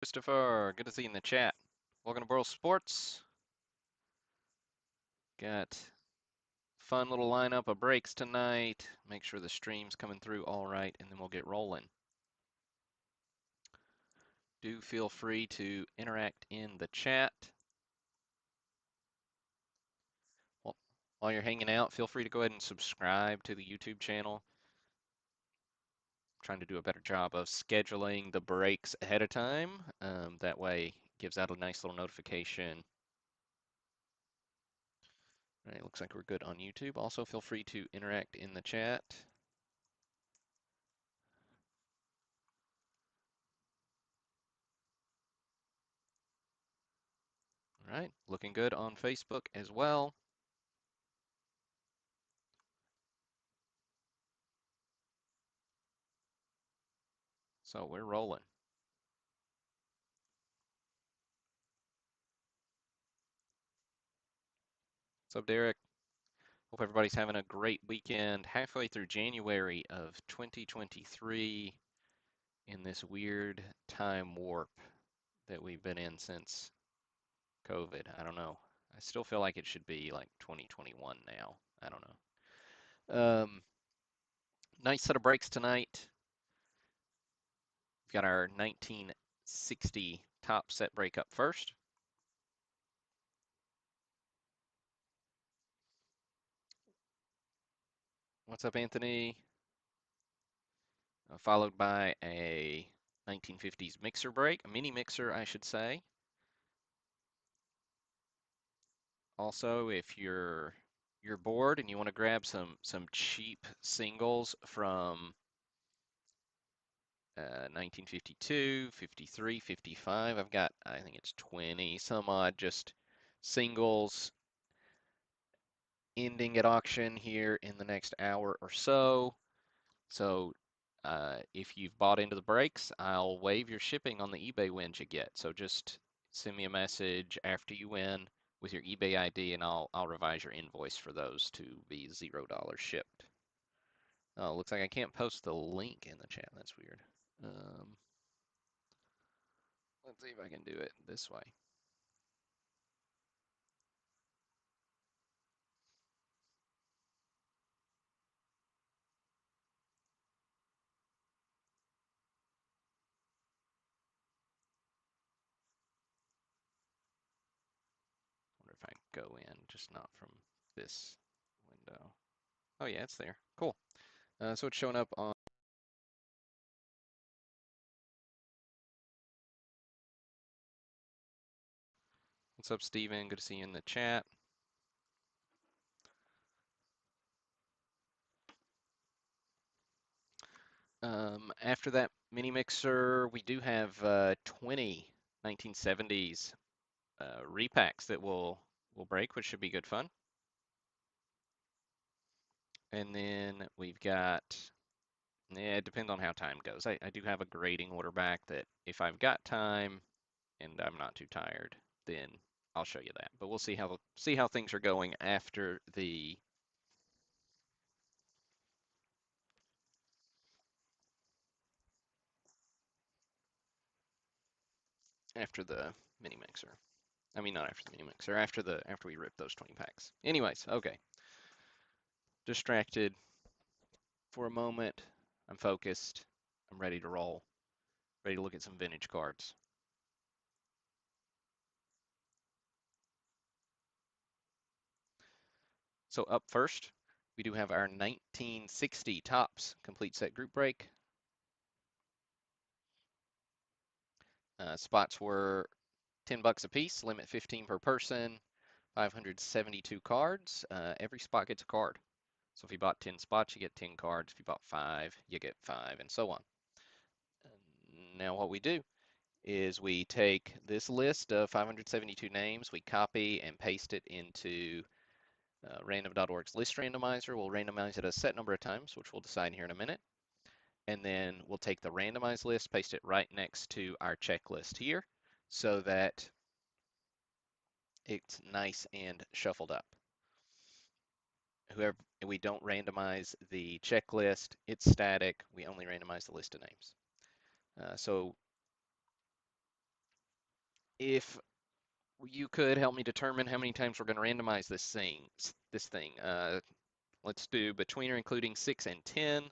Christopher, good to see you in the chat. Welcome to World Sports. Got fun little lineup of breaks tonight. Make sure the stream's coming through all right, and then we'll get rolling. Do feel free to interact in the chat. While you're hanging out, feel free to go ahead and subscribe to the YouTube channel. I'm trying to do a better job of scheduling the breaks ahead of time. That way, it gives out a nice little notification. All right, looks like we're good on YouTube. Also, feel free to interact in the chat. All right, looking good on Facebook as well. So we're rolling. What's up, Derek? Hope everybody's having a great weekend. Halfway through January of 2023 in this weird time warp that we've been in since COVID. I don't know. I still feel like it should be like 2021 now. I don't know. Nice set of breaks tonight. We've got our 1960 Topps set break up first. What's up, Anthony? Followed by a 1950s mixer break, a mini mixer, I should say. Also, if you're bored and you want to grab some cheap singles from 1952, 53, 55, I've got, I think it's 20 some odd just singles ending at auction here in the next hour or so. So if you've bought into the breaks, I'll waive your shipping on the eBay wins you get. So just send me a message after you win with your eBay ID, and I'll revise your invoice for those to be $0 shipped. Oh, looks like I can't post the link in the chat. That's weird. Let's see if I can do it this way. Wonder if I can go in, just not from this window. Oh yeah, it's there. Cool. So it's showing up on. What's up, Steven? Good to see you in the chat. After that mini mixer, we do have 20 1970s repacks that will break, which should be good fun. And then we've got, yeah, it depends on how time goes. I do have a grading order back that if I've got time and I'm not too tired, then I'll show you that. But we'll see how things are going after the mini mixer. I mean, not after the mini mixer, after we rip those 20 packs. Anyways, okay. Distracted for a moment. I'm focused. I'm ready to roll. Ready to look at some vintage cards. So up first, we do have our 1960 Topps complete set group break. Spots were 10 bucks a piece, limit 15 per person, 572 cards. Every spot gets a card. So if you bought 10 spots, you get 10 cards. If you bought 5, you get 5, and so on. Now what we do is we take this list of 572 names, we copy and paste it into random.org's list randomizer. We'll randomize it a set number of times, which we'll decide here in a minute. And then we'll take the randomized list, paste it right next to our checklist here so that it's nice and shuffled up. Whoever, we don't randomize the checklist, it's static. We only randomize the list of names. So if you could help me determine how many times we're going to randomize this thing. Let's do between or including 6 and 10.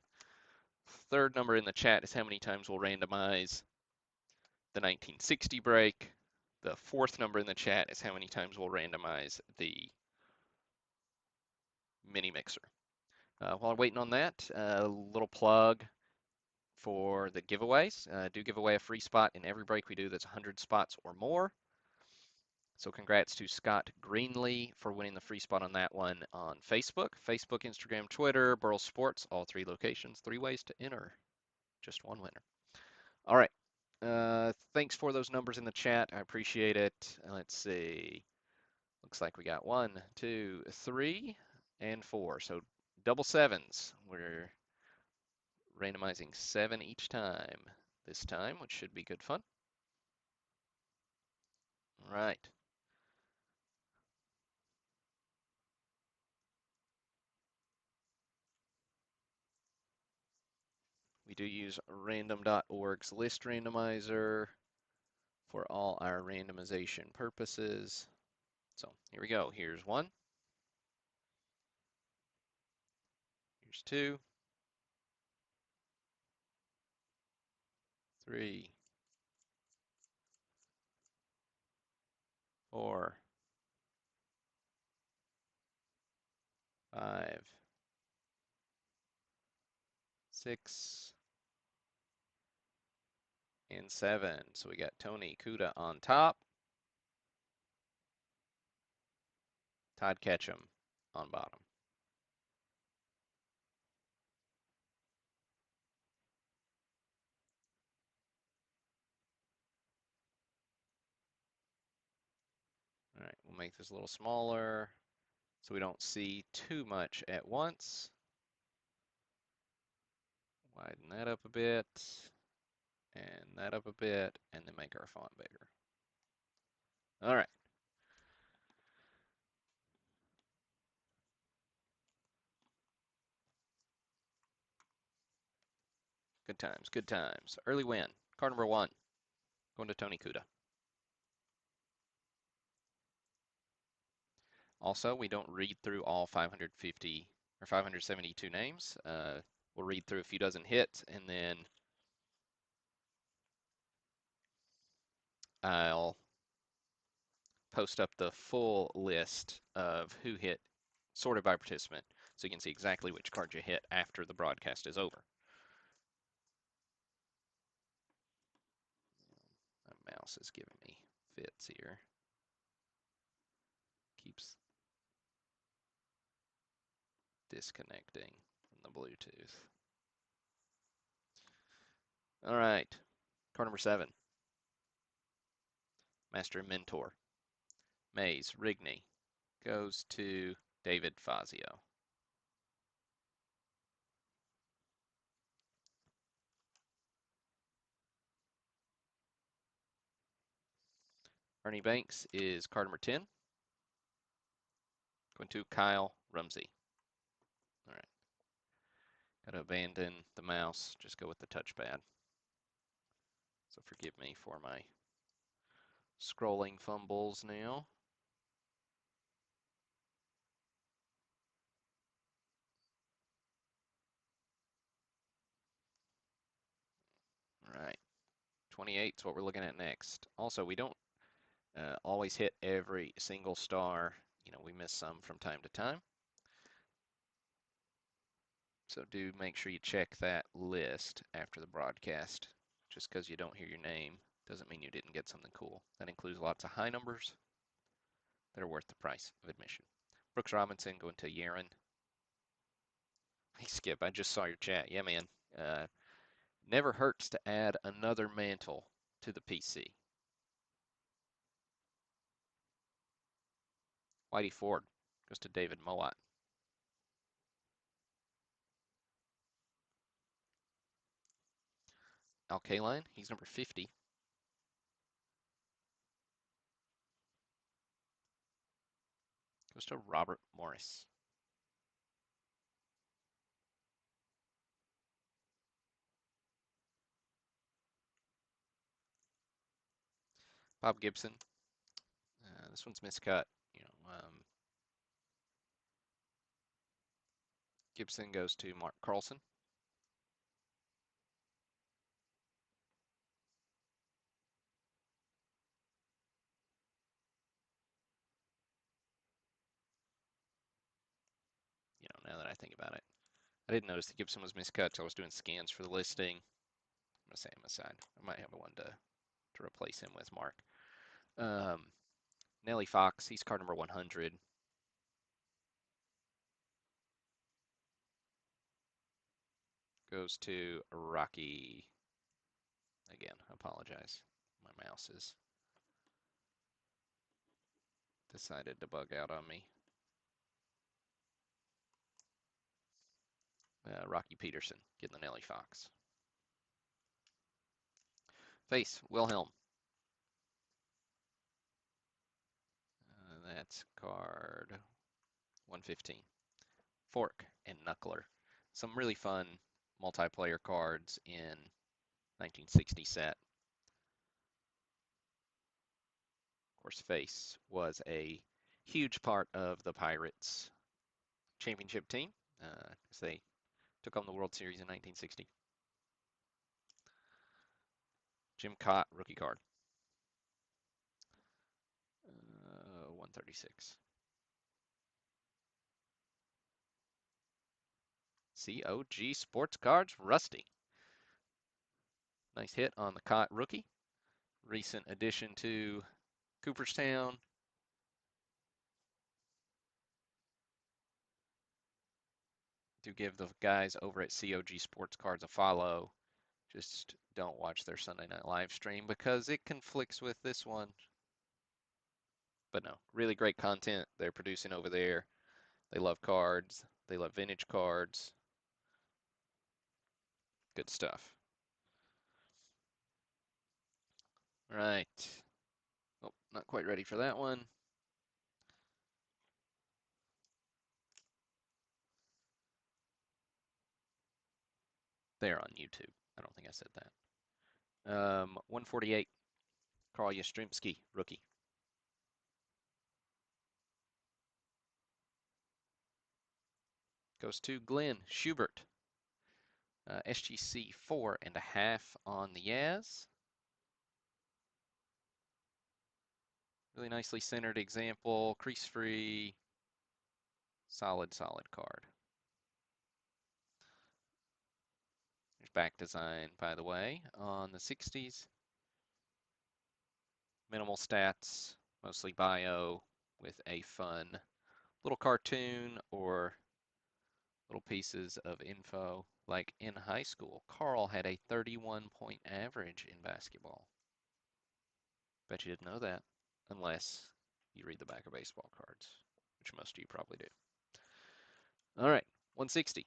Third number in the chat is how many times we'll randomize the 1960 break. The fourth number in the chat is how many times we'll randomize the mini mixer. While I'm waiting on that, a little plug for the giveaways. Do give away a free spot in every break we do that's 100 spots or more. So congrats to Scott Greenlee for winning the free spot on that one on Facebook. Facebook, Instagram, Twitter, Burl Sports, all 3 locations, 3 ways to enter. Just one winner. All right. Thanks for those numbers in the chat. I appreciate it. Let's see. Looks like we got 1, 2, 3, and 4. So double sevens. We're randomizing 7 each time this time, which should be good fun. All right. We do use random.org's list randomizer for all our randomization purposes. So here we go. Here's 1. Here's 2. 3. 4. 5. 6. And 7. So we got Tony Kuda on top. Todd Ketchum on bottom. All right, we'll make this a little smaller so we don't see too much at once. Widen that up a bit, and that up a bit, and then make our font bigger. All right. Good times, good times. Early win. Card number 1, going to Tony Kuda. Also, we don't read through all 550 or 572 names. We'll read through a few dozen hits, and then I'll post up the full list of who hit, sorted by participant, so you can see exactly which card you hit after the broadcast is over. My mouse is giving me fits here. Keeps disconnecting from the Bluetooth. All right, card number 7. Master and Mentor. Mays Rigney goes to David Fazio. Ernie Banks is card number 10. Going to Kyle Rumsey. All right. Got to abandon the mouse, just go with the touchpad. So forgive me for my scrolling fumbles now. All right. 28 is what we're looking at next. Also, we don't always hit every single star. You know, we miss some from time to time. So do make sure you check that list after the broadcast. Just because you don't hear your name doesn't mean you didn't get something cool. That includes lots of high numbers that are worth the price of admission. Brooks Robinson going to Yaron. Hey, Skip, I just saw your chat. Yeah, man. Never hurts to add another mantle to the PC. Whitey Ford goes to David Mowat. Al Kaline, he's number 50. Goes to Robert Morris. Bob Gibson. This one's miscut. Gibson goes to Mark Carlson. Now that I think about it, I didn't notice that Gibson was miscut till I was doing scans for the listing. I'm gonna say him aside. I might have one to replace him with Mark. Nellie Fox, he's card number 100. Goes to Rocky. Again, apologize. My mouse has decided to bug out on me. Rocky Peterson, getting the Nellie Fox. Face, Wilhelm. That's card 115. Fork and Knuckler. Some really fun multiplayer cards in 1960 set. Of course, Face was a huge part of the Pirates championship team as they took on the World Series in 1960. Jim Cott, rookie card. 136. COG Sports Cards, Rusty. Nice hit on the Cott rookie. Recent addition to Cooperstown. Do give the guys over at COG Sports Cards a follow. Just don't watch their Sunday night live stream because it conflicts with this one. But no, really great content they're producing over there. They love cards. They love vintage cards. Good stuff. All right. Oh, not quite ready for that one. They're on YouTube. I don't think I said that. 148. Carl Yastrzemski, rookie. Goes to Glenn Schubert. SGC 4.5 on the Yaz. Really nicely centered example, crease free, solid card. There's back design, by the way, on the 60s. Minimal stats, mostly bio, with a fun little cartoon or little pieces of info. Like in high school, Carl had a 31-point average in basketball. Bet you didn't know that, unless you read the back of baseball cards, which most of you probably do. All right, 160.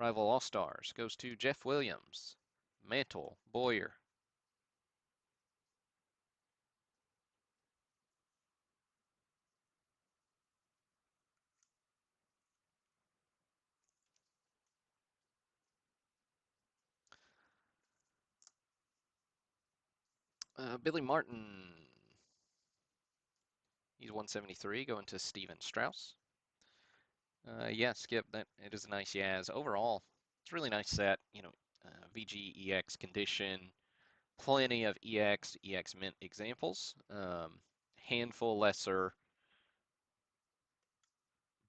Rival All-Stars goes to Jeff Williams, Mantle, Boyer. Billy Martin, he's 173, going to Steven Strauss. Yeah, Skip, that it is a nice Yaz. Overall, it's a really nice set. VG EX condition, plenty of EX Mint examples. Handful lesser,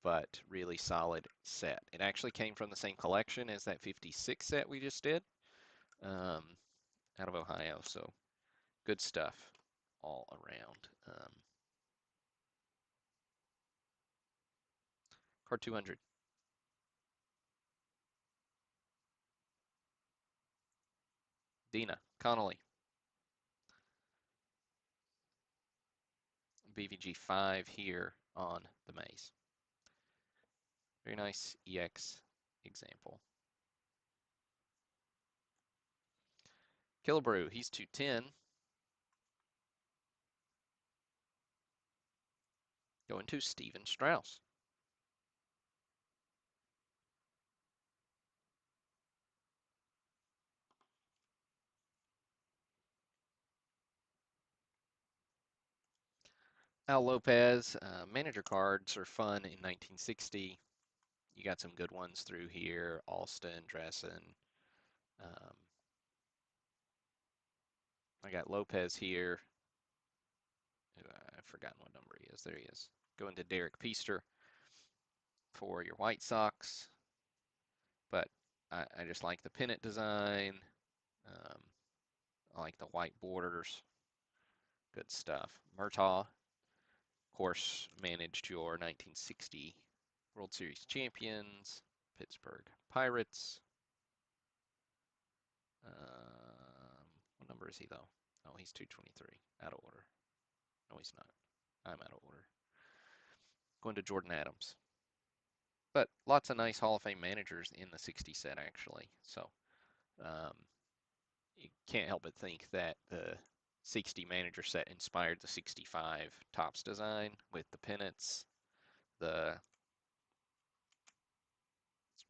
but really solid set. It actually came from the same collection as that 56 set we just did, out of Ohio. So good stuff all around. Card 200. Dina Connolly. BVG 5 here on the maze. Very nice EX example. Killebrew, he's 210. Going to Steven Strauss. Al Lopez, manager cards are fun in 1960. You got some good ones through here. Alston, Dressen. Um, I got Lopez here. I've forgotten what number he is. There he is. Going to Derek Peaster for your White Sox. But I just like the pennant design. Um, I like the white borders. Good stuff. Murtaugh, of course, managed your 1960 World Series champions, Pittsburgh Pirates. What number is he, though? Oh, he's 223. Out of order. No, he's not. I'm out of order. Going to Jordan Adams. But lots of nice Hall of Fame managers in the 60 set, actually. So um, you can't help but think that the 60 manager set inspired the 65 Topps design with the pennants, the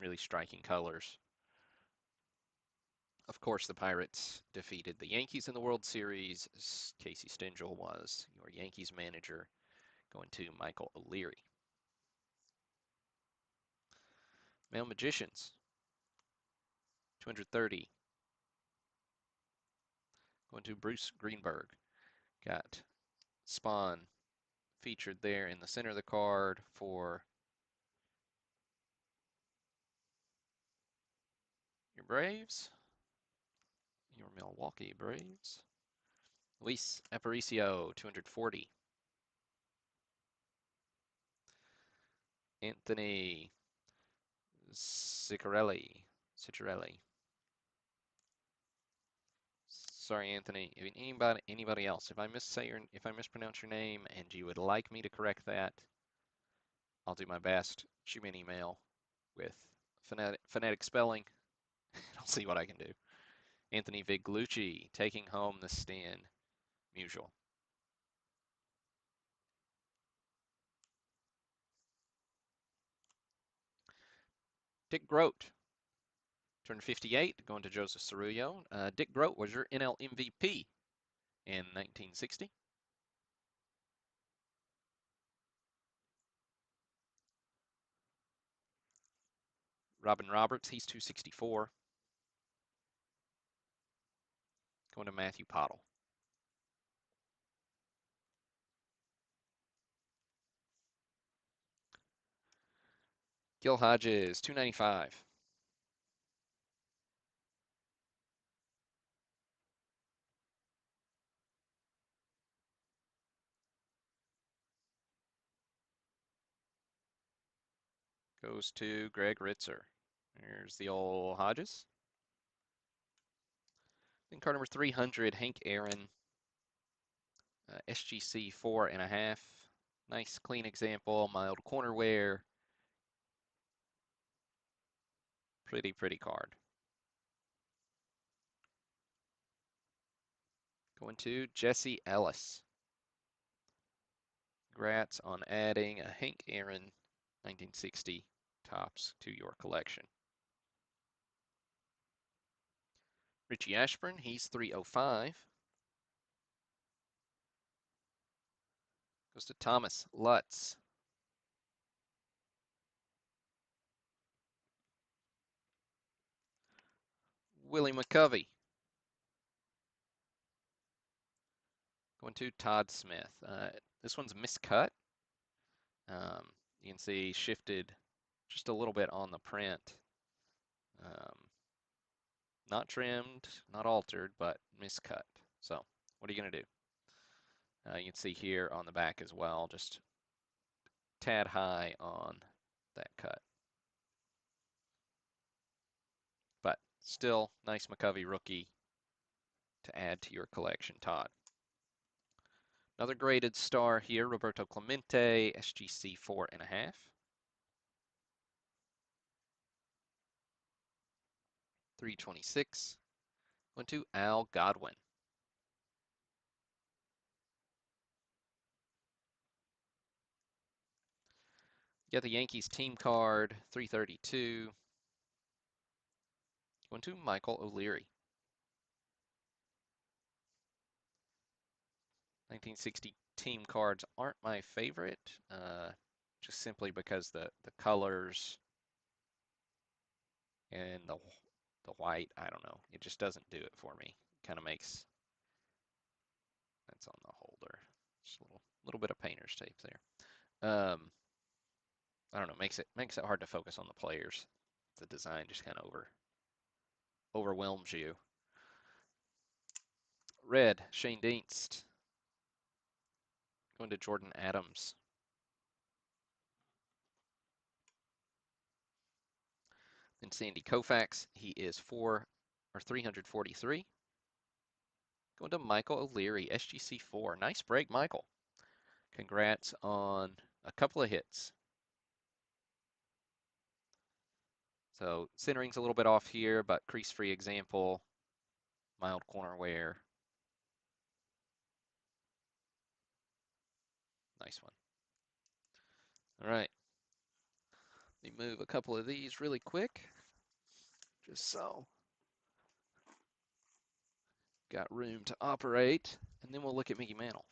really striking colors. Of course, the Pirates defeated the Yankees in the World Series. Casey Stengel was your Yankees manager, going to Michael O'Leary. Male Magicians, 230, going to Bruce Greenberg. Got Spawn featured there in the center of the card for your Braves, your Milwaukee Braves. Luis Aparicio, 240. Anthony Ciccarelli. Sorry, Anthony. Anybody else? If I mispronounce your name and you would like me to correct that, I'll do my best. Shoot me an email with phonetic spelling, and I'll see what I can do. Anthony Viglucci taking home the Stan Musial. Dick Groat, turned 58, going to Joseph Cerullo. Dick Groat was your NL MVP in 1960. Robin Roberts, he's 264. Going to Matthew Pottle. Gil Hodges, 295. Goes to Greg Ritzer. There's the old Hodges. Then card number 300, Hank Aaron, SGC 4.5. Nice clean example, mild corner wear. Pretty card. Going to Jesse Ellis. Congrats on adding a Hank Aaron 1960 Topps to your collection. Richie Ashburn, he's 305. Goes to Thomas Lutz. Willie McCovey. Going to Todd Smith. This one's miscut. You can see shifted just a little bit on the print. Um, not trimmed, not altered, but miscut. So what are you going to do? You can see here on the back as well, just tad high on that cut. But still, nice McCovey rookie to add to your collection, Todd. Another graded star here, Roberto Clemente, SGC 4.5. 326. Went to Al Godwin. You got the Yankees team card, 332. Went to Michael O'Leary. 1960 team cards aren't my favorite, just simply because the colors and the white, I don't know, it just doesn't do it for me. Kind of makes that's on the holder. Just a little bit of painter's tape there. I don't know, makes it hard to focus on the players. The design just kind of overwhelms you. Red, Shane Dienst. Going to Jordan Adams. Then Sandy Koufax, he is 343. Going to Michael O'Leary, SGC 4. Nice break, Michael. Congrats on a couple of hits. So centering's a little bit off here, but crease-free example, mild corner wear. Nice one. All right. Let me move a couple of these really quick, just so got room to operate, and then we'll look at Mickey Mantle.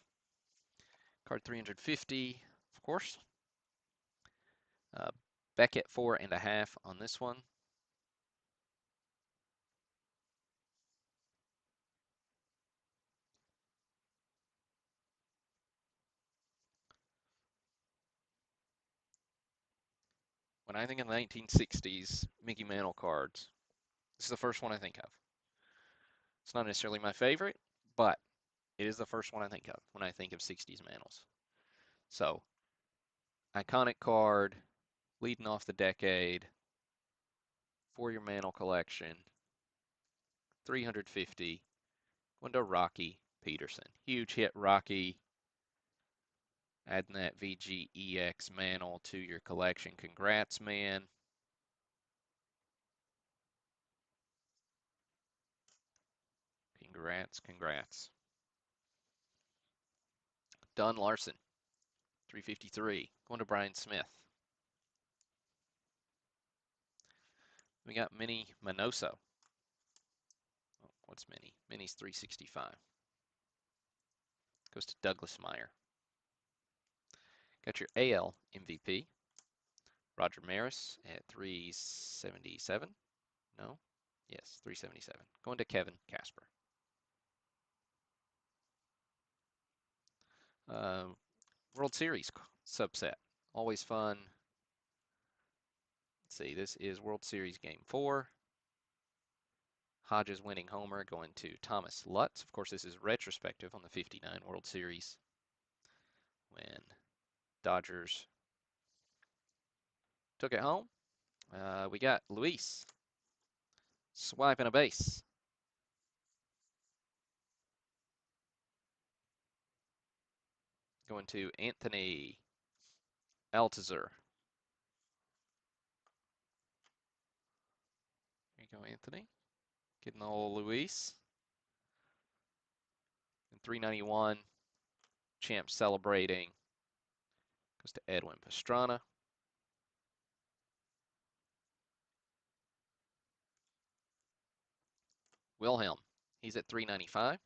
Card 350, of course. Beckett 4.5 on this one. When I think of the 1960s Mickey Mantle cards, this is the first one I think of. It's not necessarily my favorite, but it is the first one I think of when I think of 60s Mantles. So, iconic card, leading off the decade, for your Mantle collection, 350, going to Rocky Peterson. Huge hit, Rocky. Adding that VGEX Mantle to your collection. Congrats, man. Congrats. Don Larson, 353. Going to Brian Smith. We got Minnie Minoso. Oh, what's Minnie? Minnie's 365. Goes to Douglas Meyer. Got your AL MVP. Roger Maris at 377. No? Yes, 377. Going to Kevin Casper. World Series subset. Always fun. Let's see, this is World Series Game 4. Hodges winning homer going to Thomas Lutz. Of course, this is retrospective on the 59 World Series when Dodgers took it home. We got Luis swiping a base. Going to Anthony Altazur. There you go, Anthony. Getting the old Luis. And 391. Champ celebrating. Goes to Edwin Pastrana. Wilhelm. He's at 395.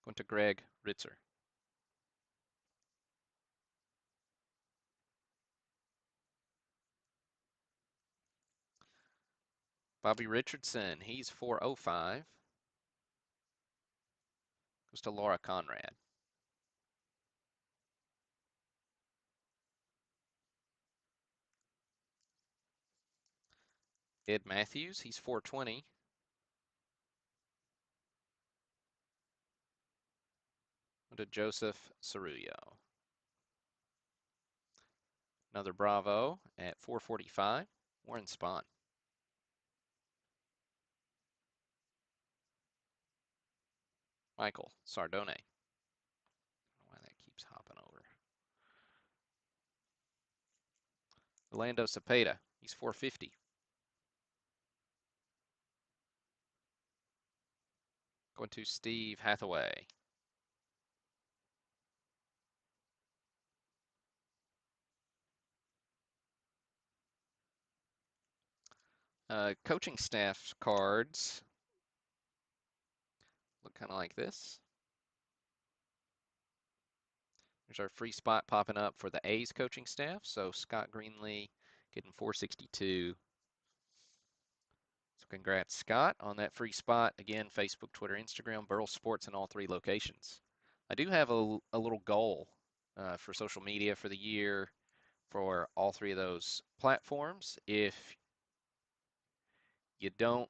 Going to Greg Ritzer. Bobby Richardson. He's 405. Goes to Laura Conrad. Ed Matthews. He's 420. To Joseph Cerullo. Another Bravo at 445. Warren Spahn. Michael Sardone. I don't know why that keeps hopping over. Orlando Cepeda. He's 450. Going to Steve Hathaway. Coaching staff cards look kind of like this. There's our free spot popping up for the A's coaching staff. So Scott Greenlee getting 462. So congrats, Scott, on that free spot. Again, Facebook, Twitter, Instagram, Burl Sports in all 3 locations. I do have a little goal for social media for the year for all 3 of those platforms. You don't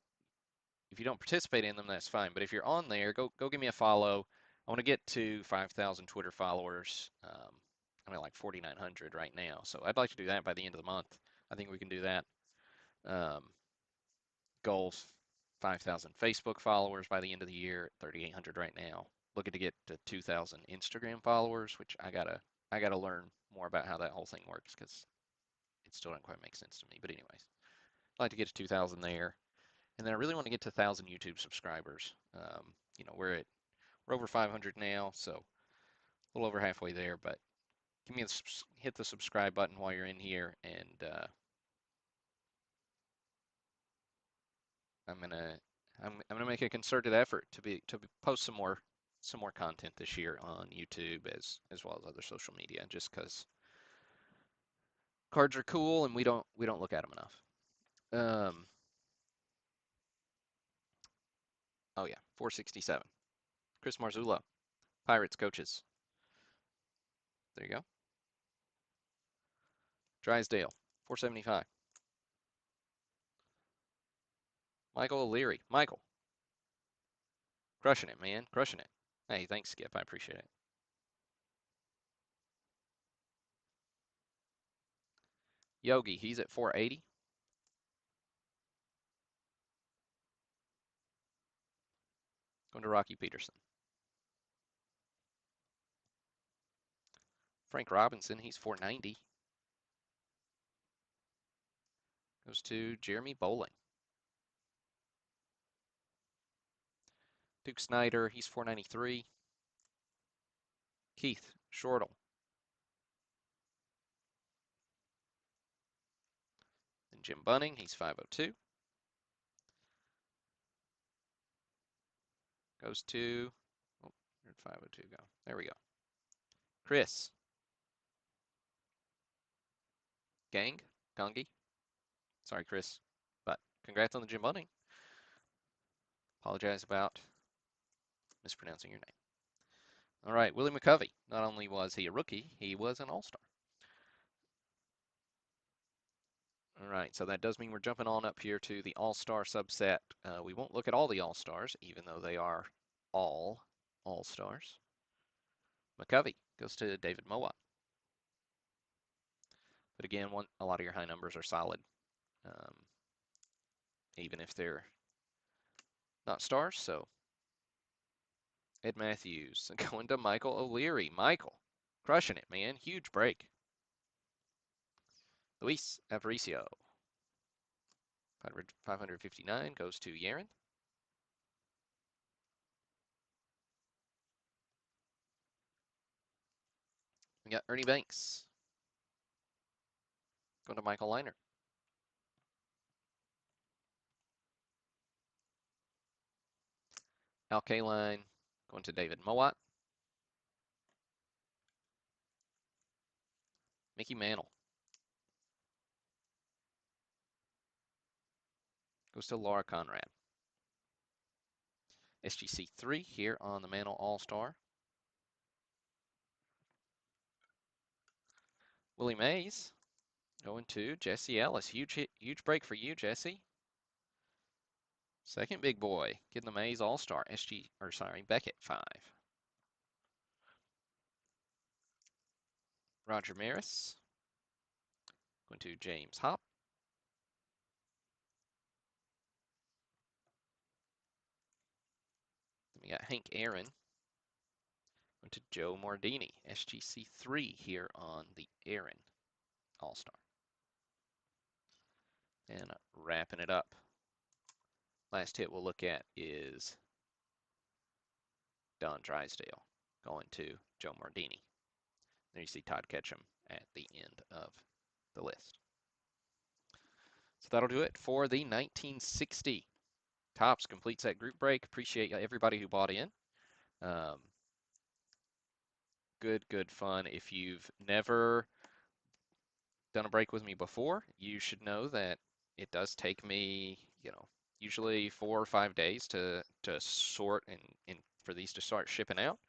if you don't participate in them, that's fine. But if you're on there, go give me a follow. I want to get to 5,000 Twitter followers. I'm at like 4,900 right now, so I'd like to do that by the end of the month. I think we can do that. Um, Goals: 5,000 Facebook followers by the end of the year. 3,800 right now. Looking to get to 2,000 Instagram followers, which I gotta learn more about how that whole thing works because it still doesn't quite make sense to me. But anyways, I'd like to get to 2,000 there. And then I really want to get to 1,000 YouTube subscribers. We're over 500 now, so a little over halfway there. But hit the subscribe button while you're in here, and I'm gonna I'm gonna make a concerted effort to post some more content this year on YouTube as well as other social media, just because cards are cool and we don't look at them enough. Um, oh yeah, 467. Chris Marzullo, Pirates coaches. There you go. Drysdale, 475. Michael O'Leary. Michael, crushing it, man. Crushing it. Hey, thanks, Skip. I appreciate it. Yogi, he's at 480. Going to Rocky Peterson. Frank Robinson, he's 490. Goes to Jeremy Bowling. Duke Snyder, he's 493. Keith Shortle. And Jim Bunning, he's 502. Goes to, oh, where'd 502 go? There we go. Chris Gangi. Sorry, Chris, but congrats on the Jim Bunning. Apologize about mispronouncing your name. All right, Willie McCovey. Not only was he a rookie, he was an all-star. All right, so that does mean we're jumping on up here to the all-star subset. We won't look at all the all-stars, even though they are all all-stars. McCovey goes to David Mowat. But again, a lot of your high numbers are solid, um, even if they're not stars. So Ed Matthews going to Michael O'Leary. Michael, crushing it, man. Huge break. Luis Aparicio. 559 goes to Yaron. We got Ernie Banks. Going to Michael Liner. Al Kaline going to David Mowat. Mickey Mantle goes to Laura Conrad. SGC 3 here on the Mantle All-Star. Willie Mays going to Jesse Ellis. Huge break for you, Jesse. Second big boy getting the Mays All-Star. Beckett 5. Roger Maris going to James Hop. Then we got Hank Aaron going to Joe Mordini. SGC 3 here on the Aaron All-Star. And wrapping it up. Last hit we'll look at is Don Drysdale going to Joe Mordini. There you see Todd Ketchum at the end of the list. So that'll do it for the 1960 Topps Complete Set Group Break. Appreciate everybody who bought in. Um, good fun. If you've never done a break with me before, you should know that it does take me, usually 4 or 5 days to sort and for these to start shipping out.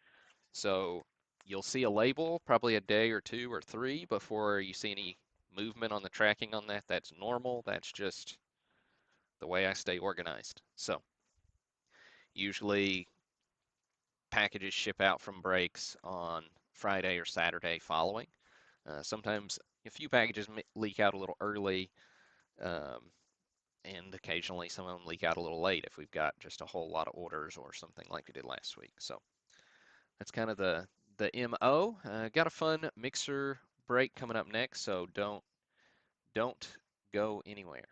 So you'll see a label probably a day or 2 or 3 before you see any movement on the tracking on that. That's normal. That's just the way I stay organized. So usually packages ship out from breaks on Friday or Saturday following. Sometimes a few packages leak out a little early, um, and occasionally some of them leak out a little late if we've got just a whole lot of orders or something like we did last week. So that's kind of the MO. Got a fun mixer break coming up next, so don't go anywhere.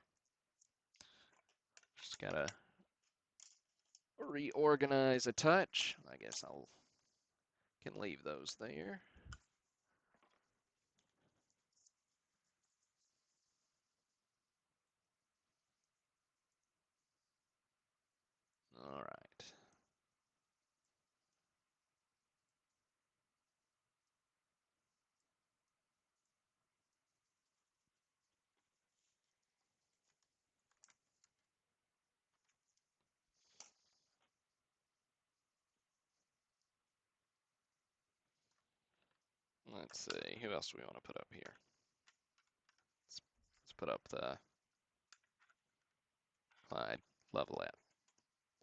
Just gotta reorganize a touch. I guess I'll can leave those there. All right. Let's see. Who else do we want to put up here? Let's put up the Clyde Levelette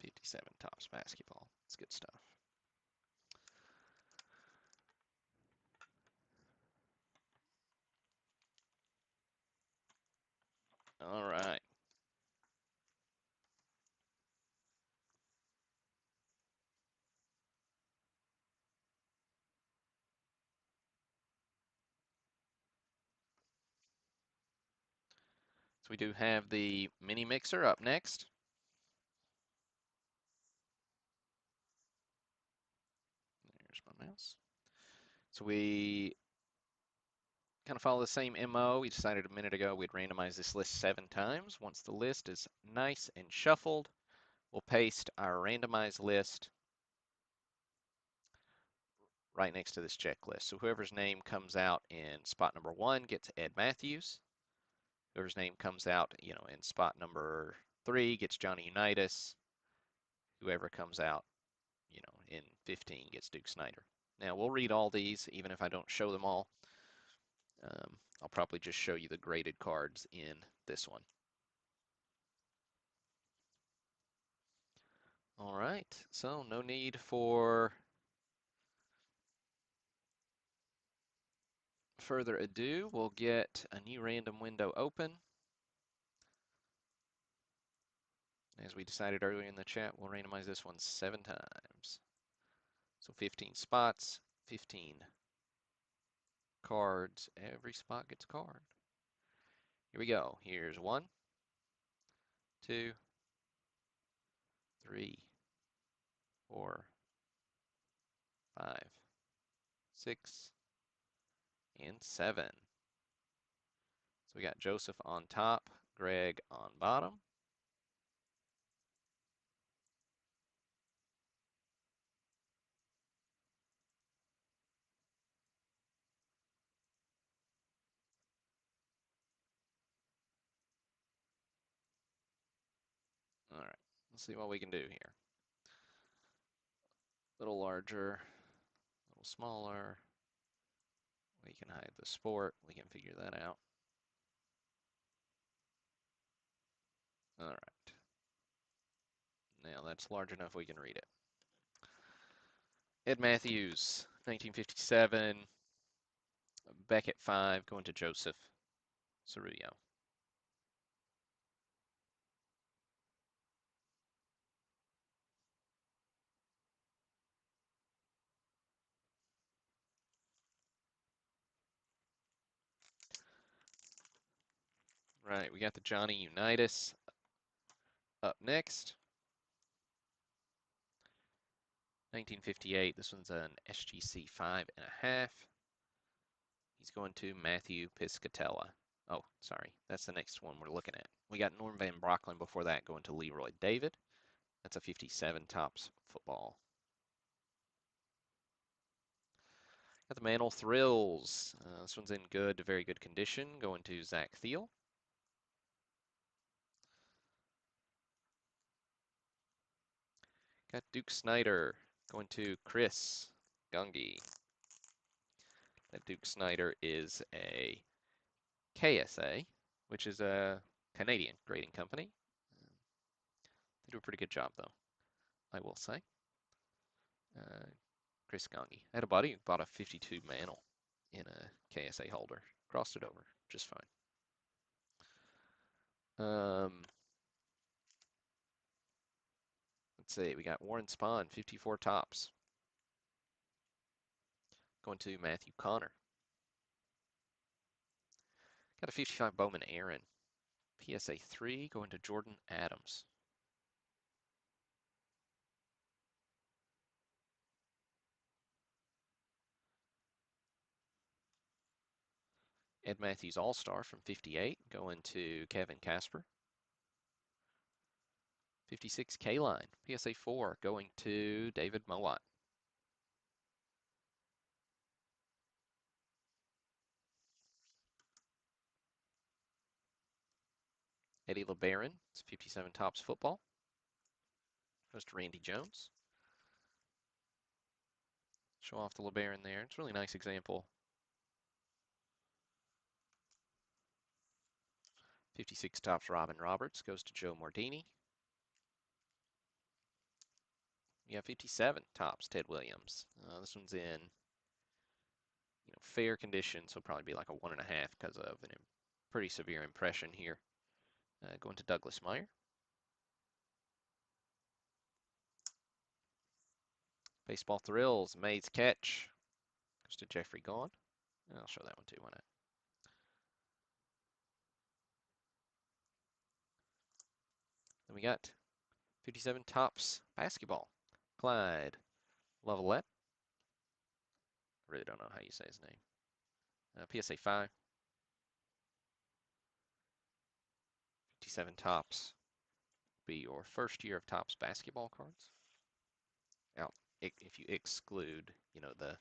57 Topps basketball. It's good stuff. All right. So we do have the mini mixer up next. There's my mouse. So we kind of follow the same MO. We decided a minute ago we'd randomize this list 7 times. Once the list is nice and shuffled, we'll paste our randomized list right next to this checklist. So whoever's name comes out in spot number 1 gets Ed Matthews. Whoever's name comes out, in spot number 3 gets Johnny Unitas. Whoever comes out, in 15 gets Duke Snyder. Now we'll read all these, even if I don't show them all. I'll probably just show you the graded cards in this one. All right, so no need for further ado. We'll get a new random window open. As we decided earlier in the chat, we'll randomize this one 7 times. So 15 spots, 15 cards. Every spot gets a card. Here we go. Here's 1, 2, 3, 4, 5, 6, and 7. So we got Joseph on top, Greg on bottom. All right, let's see what we can do here. A little larger, a little smaller. We can hide the sport. We can figure that out. All right. Now that's large enough we can read it. Ed Matthews, 1957. Beckett 5, going to Joseph Cerullo. Right, we got the Johnny Unitas up next. 1958, this one's an SGC 5.5. He's going to Matthew Piscatella. Oh, sorry, that's the next one we're looking at. We got Norm Van Brocklin before that going to Leroy David. That's a 57 Topps football. Got the Mantle Thrills. This one's in good to very good condition. Going to Zach Thiel. Got Duke Snyder. Going to Chris Gungy. That Duke Snyder is a KSA, which is a Canadian grading company. They do a pretty good job, though, I will say. Chris Gongi. I had a buddy who bought a 52 Mantle in a KSA holder. Crossed it over just fine. Let's see. We got Warren Spahn, 54 Topps. Going to Matthew Connor. Got a 55 Bowman Aaron. PSA 3 going to Jordan Adams. Ed Matthews All-Star from 58 going to Kevin Casper. 56 K-Line, PSA 4 going to David Mowat. Eddie LeBaron, it's 57 Topps Football. Goes to Randy Jones. Show off the LeBaron there. It's a really nice example. 56 Topps Robin Roberts goes to Joe Mordini. You have 57 Topps Ted Williams. This one's in fair condition, so probably be like a 1.5 because of a pretty severe impression here. Going to Douglas Meyer. Baseball Thrills, Mays Catch. Goes to Jeffrey Gahn. I'll show that one too, why not? Then we got 57 Topps Basketball. Clyde Lovellette. I really don't know how you say his name. PSA 5. 57 Topps. Be your first year of Topps basketball cards. Now, if you exclude, the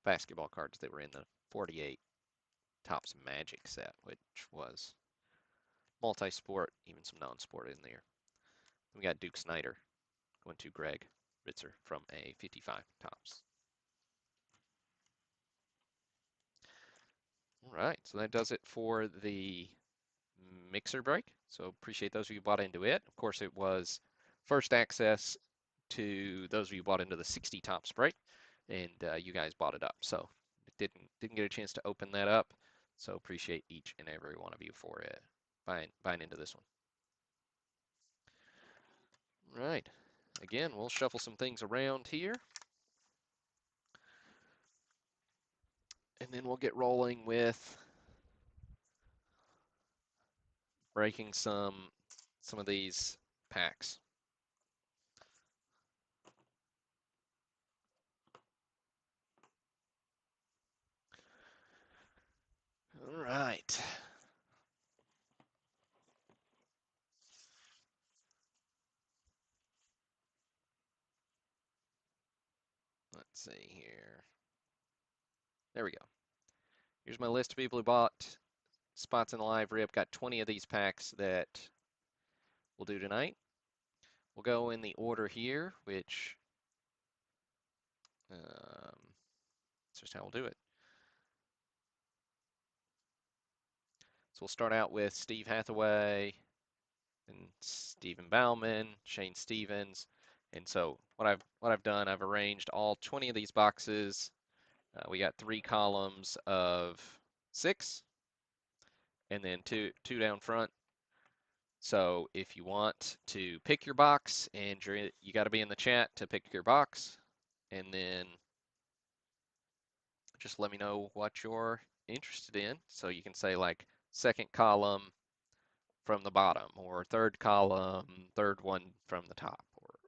basketball cards that were in the 48 Topps Magic set, which was multi-sport, even some non-sport in there. We got Duke Snyder going to Greg Ritzer from a 55 Topps. All right, so that does it for the mixer break. So appreciate those of you who bought into it. Of course, it was first access to those of you who bought into the 60 Topps break, and you guys bought it up. So didn't get a chance to open that up. So appreciate each and every one of you for it buying into this one. All right, again, we'll shuffle some things around here. And then we'll get rolling with breaking some of these packs. All right. Let's see here. There we go. Here's my list of people who bought spots in the live rip. Got 20 of these packs that we'll do tonight. We'll go in the order here, which that's just how we'll do it. So we'll start out with Steve Hathaway and Stephen Bauman, Shane Stevens. And so what I've done, I've arranged all 20 of these boxes. We got 3 columns of 6, and then two down front. So if you want to pick your box, and you got to be in the chat to pick your box, and then just let me know what you're interested in. So you can say like second column from the bottom, or third column, third one from the top,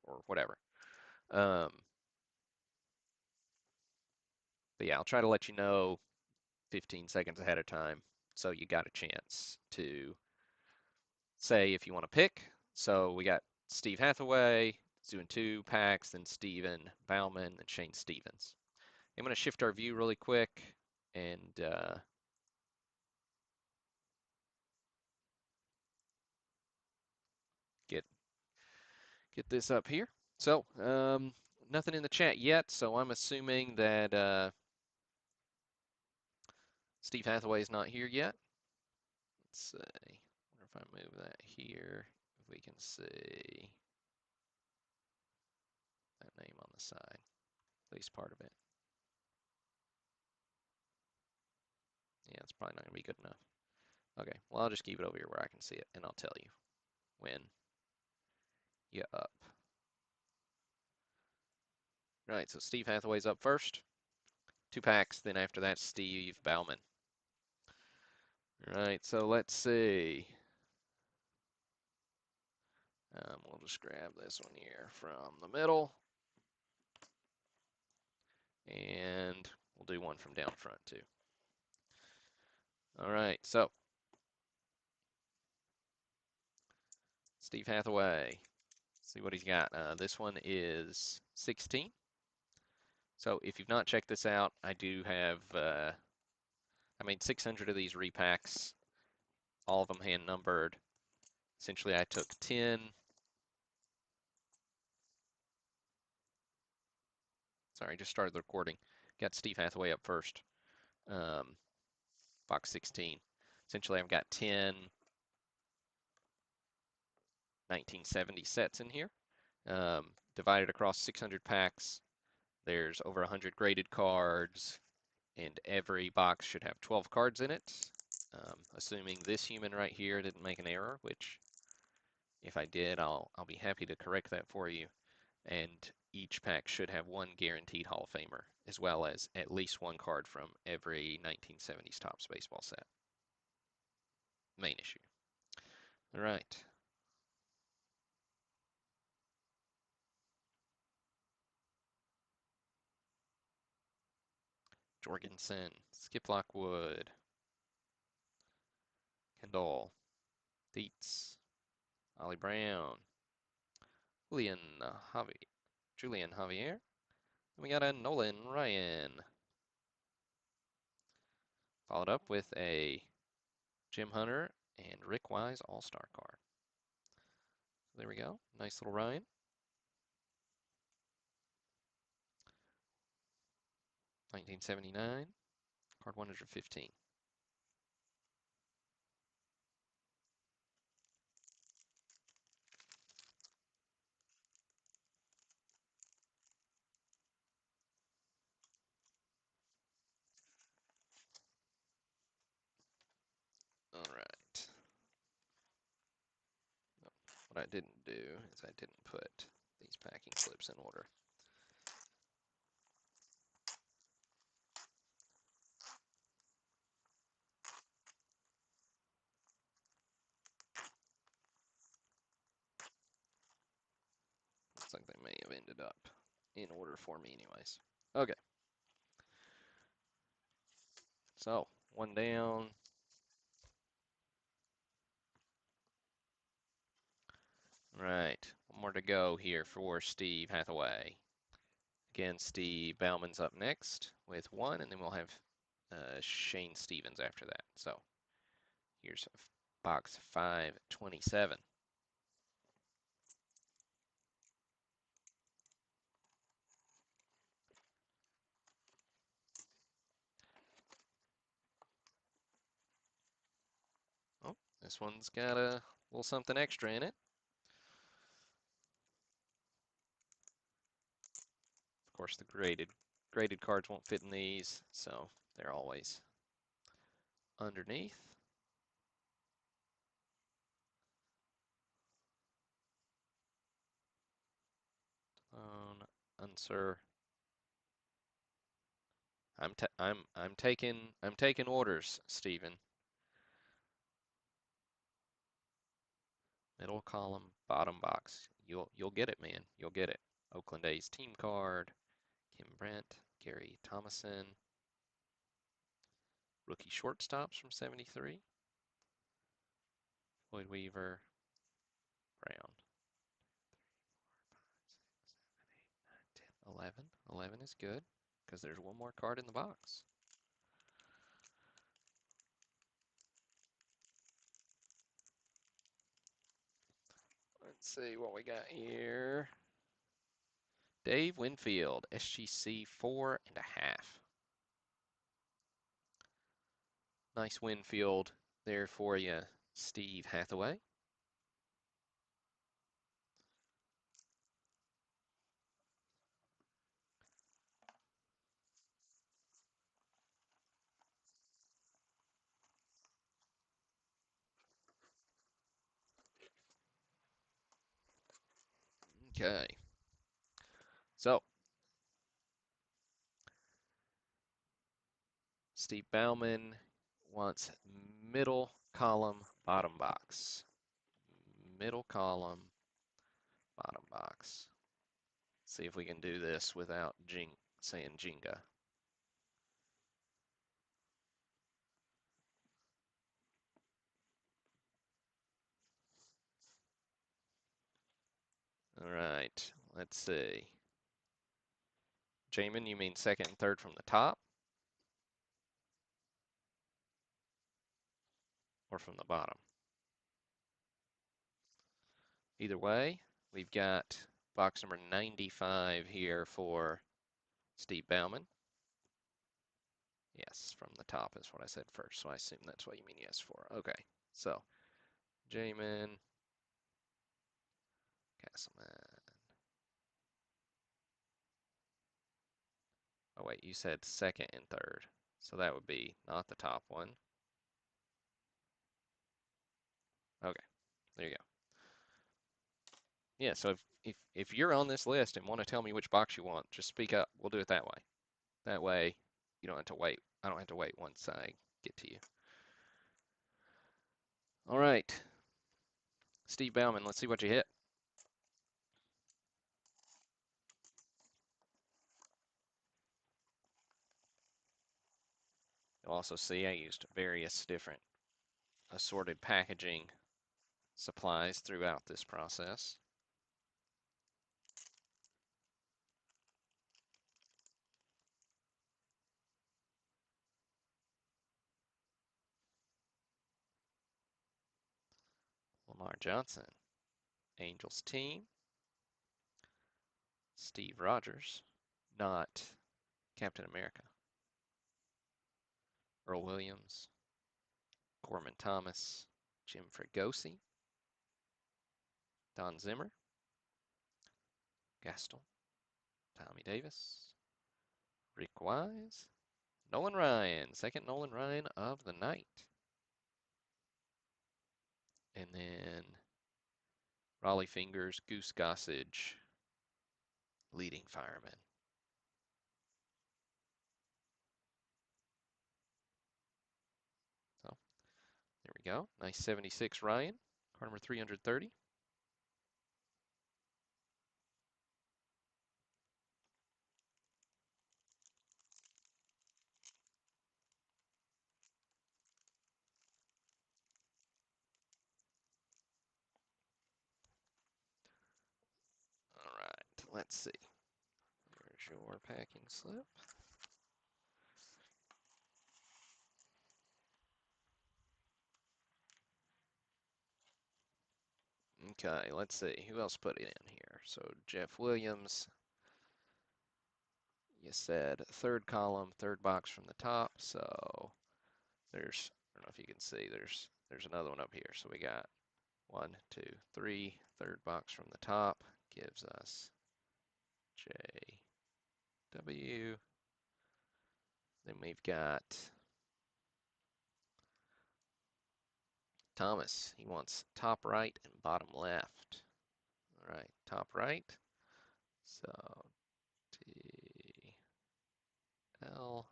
or whatever. But yeah, I'll try to let you know 15 seconds ahead of time so you got a chance to say if you want to pick. So we got Steve Hathaway doing 2 packs, then Stephen Bauman and Shane Stevens. I'm going to shift our view really quick and get this up here. So, nothing in the chat yet, so I'm assuming that Steve Hathaway is not here yet. Let's see. I wonder if I move that here, if we can see that name on the side, at least part of it. Yeah, it's probably not going to be good enough. Okay, well, I'll just keep it over here where I can see it, and I'll tell you when you're up. All right, so Steve Hathaway's up first. 2 packs, then after that, Steve Bauman. All right, so let's see. We'll just grab this one here from the middle. And we'll do one from down front, too. All right, so Steve Hathaway. See what he's got. This one is 16. So if you've not checked this out, I do have, I made 600 of these repacks, all of them hand numbered. Essentially, I took 10. Sorry, just started the recording. Got Steve Hathaway up first. Box 16. Essentially, I've got 10 1970 sets in here, divided across 600 packs. There's over 100 graded cards, and every box should have 12 cards in it. Assuming this human right here didn't make an error, which if I did, I'll be happy to correct that for you. And each pack should have one guaranteed Hall of Famer, as well as at least one card from every 1970s Topps baseball set. Main issue. All right. Jorgensen, Skip Lockwood, Kendall, Dietz, Ollie Brown, Julian Javier. And we got a Nolan Ryan. Followed up with a Jim Hunter and Rick Wise All-Star card. So there we go. Nice little Ryan. $19.79. Card 115. All right. What I didn't do is I didn't put these packing slips in order. Looks like they may have ended up in order for me anyways. Okay. So, one down. Right. One more to go here for Steve Hathaway. Again, Steve Bauman's up next with one, and then we'll have Shane Stevens after that. So here's box 527. Oh, this one's got a little something extra in it. Of course, the graded cards won't fit in these, so they're always underneath. Unsir. I'm taking orders, Stephen. Middle column, bottom box. You'll get it, man. You'll get it. Oakland A's team card. Kim Brent, Gary Thomason. Rookie shortstops from 73. Floyd Weaver, Brown. 11. 11 is good. because there's one more card in the box. Let's see what we got here. Dave Winfield, SGC 4.5. Nice Winfield there for you, Steve Hathaway. Okay. So, Steve Bauman wants middle column, bottom box. Middle column, bottom box. See if we can do this without saying Jenga. All right, let's see. Jamin, you mean second and third from the top or from the bottom? Either way, we've got box number 95 here for Steve Bauman. Yes, from the top is what I said first, so I assume that's what you mean yes for. Okay, so Jamin, Castleman. Oh wait, you said second and third, so that would be not the top one. Okay, there you go. Yeah, so if you're on this list and want to tell me which box you want, just speak up. We'll do it that way. That way, you don't have to wait. I don't have to wait once I get to you. All right, Steve Bauman, let's see what you hit. You'll also see I used various different assorted packaging supplies throughout this process. Lamar Johnson, Angels team. Steve Rogers, not Captain America. Earl Williams, Gorman Thomas, Jim Fregosi, Don Zimmer, Gaston, Tommy Davis, Rick Wise, Nolan Ryan, second Nolan Ryan of the night. And then Raleigh Fingers, Goose Gossage, leading fireman. So there we go. Nice 76 Ryan, card number 330. All right, let's see. There's your packing slip. Okay, let's see. Who else put it in here? So Jeff Williams, you said third column, third box from the top. So there's, I don't know if you can see, there's another one up here. So we got 1, 2, 3, third box from the top gives us JW. Then we've got Thomas. He wants top right and bottom left. All right, top right. So TL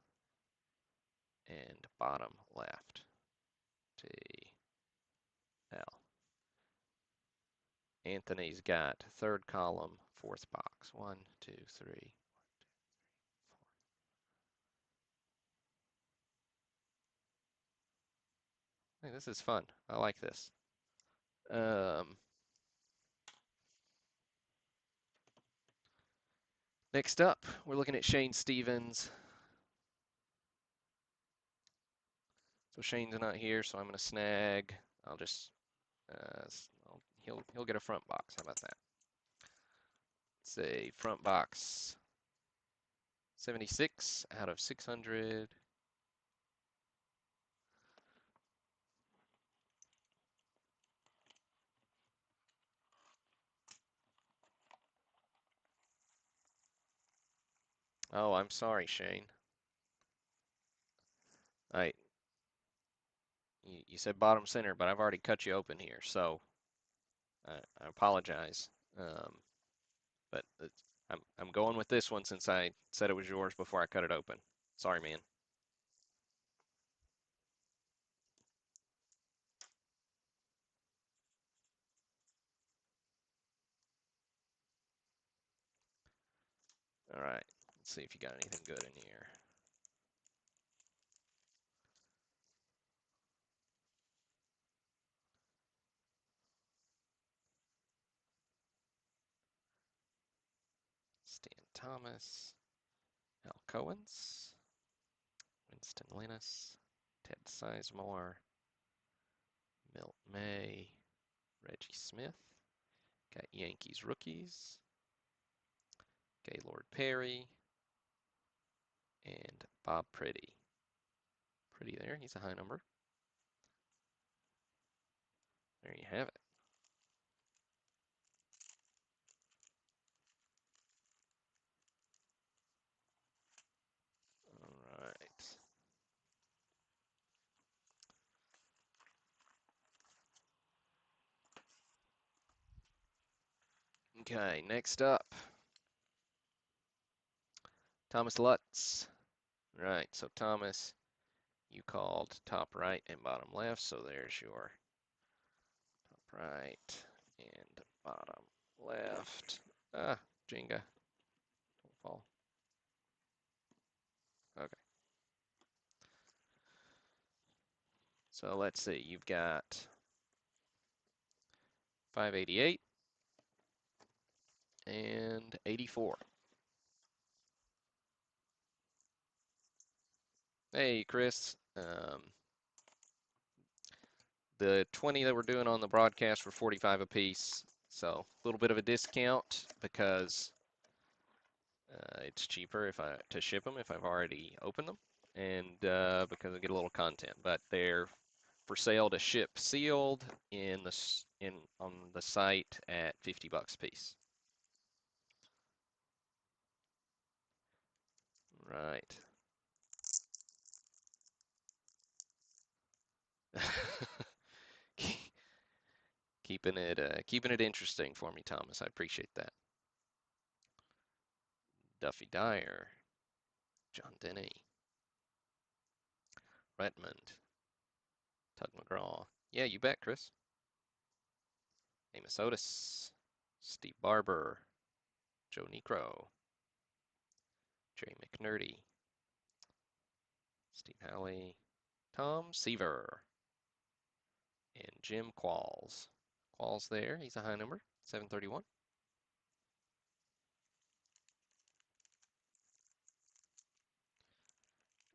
and bottom left. TL. Anthony's got third column, fourth box. 1, 2, 3. Hey, this is fun. I like this. Next up, we're looking at Shane Stevens. So Shane's not here, so I'm going to snag. I'll just he'll get a front box. How about that? Say front box 76 out of 600. Oh, I'm sorry, Shane. I you said bottom center, but I've already cut you open here, so I apologize. But I'm going with this one since I said it was yours before I cut it open. Sorry, man. All right, let's see if you got anything good in here. Stan Thomas, Al Cohens, Winston Linus, Ted Sizemore, Milt May, Reggie Smith. Got Yankees rookies, Gaylord Perry, and Bob Pretty. Pretty there, he's a high number. There you have it. All right. Okay, next up, Thomas Lutz. Right, so Thomas, you called top right and bottom left, so there's your top right and bottom left. Ah, Jenga, don't fall. Okay, so let's see, you've got 588 and 84. Hey, Chris. The 20 that we're doing on the broadcast were 45 apiece, so a little bit of a discount because it's cheaper if I to ship them if I've already opened them, and because I get a little content. But they're for sale to ship sealed in on the site at 50 bucks a piece. Right. Keeping it interesting for me, Thomas. I appreciate that. Duffy Dyer, John Denny, Redmond, Tug McGraw. Yeah, you bet, Chris. Amos Otis, Steve Barber, Joe Necro, Jerry McNerdy, Steve Halley, Tom Seaver, and Jim Qualls. Qualls there, he's a high number, 731.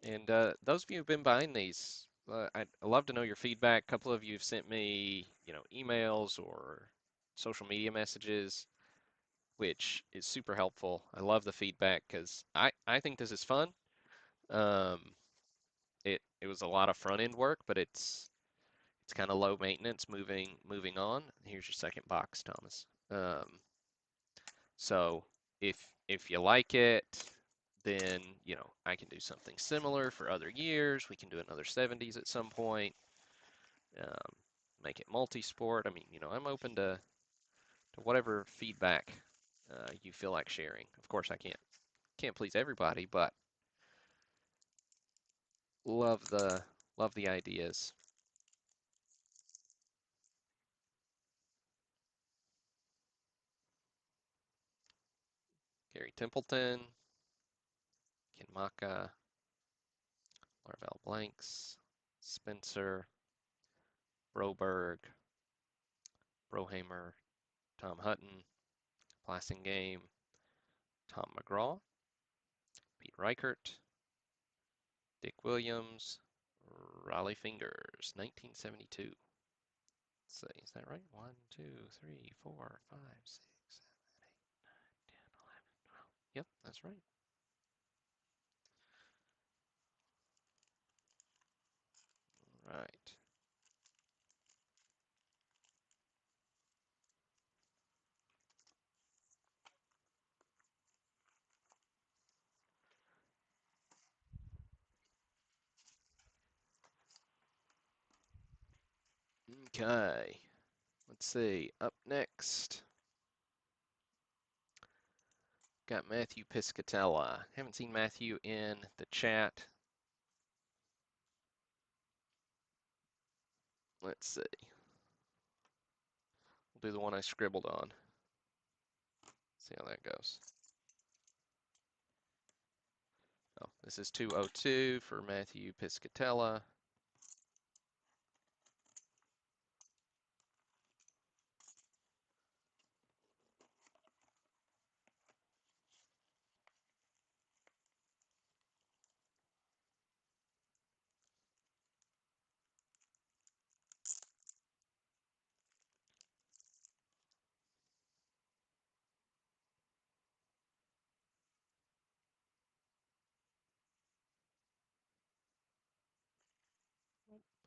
And those of you who've been buying these, I'd love to know your feedback. A couple of you have sent me, emails or social media messages, which is super helpful. I love the feedback because I think this is fun. Um, it was a lot of front end work, but it's kind of low maintenance moving on. Here's your second box, Thomas. So if you like it, then I can do something similar for other years. We can do another 70s at some point. Um, make it multi-sport. I mean, I'm open to whatever feedback you feel like sharing. Of course, I can't please everybody, but love the ideas. Gary Templeton, Ken Maka, Larvell Blanks, Spencer, Broberg, Brohamer, Tom Hutton, Game, Tom McGraw, Pete Reichert, Dick Williams, Raleigh Fingers, 1972. Let's see, is that right? 1, 2, 3, 4, 5, 6, 7, 8, 9, 10, 11, 12. Yep, that's right. Right. Okay. Let's see. Up next, got Matthew Piscatella. Haven't seen Matthew in the chat. Let's see. We'll do the one I scribbled on. See how that goes. Oh, this is 202 for Matthew Piscatella.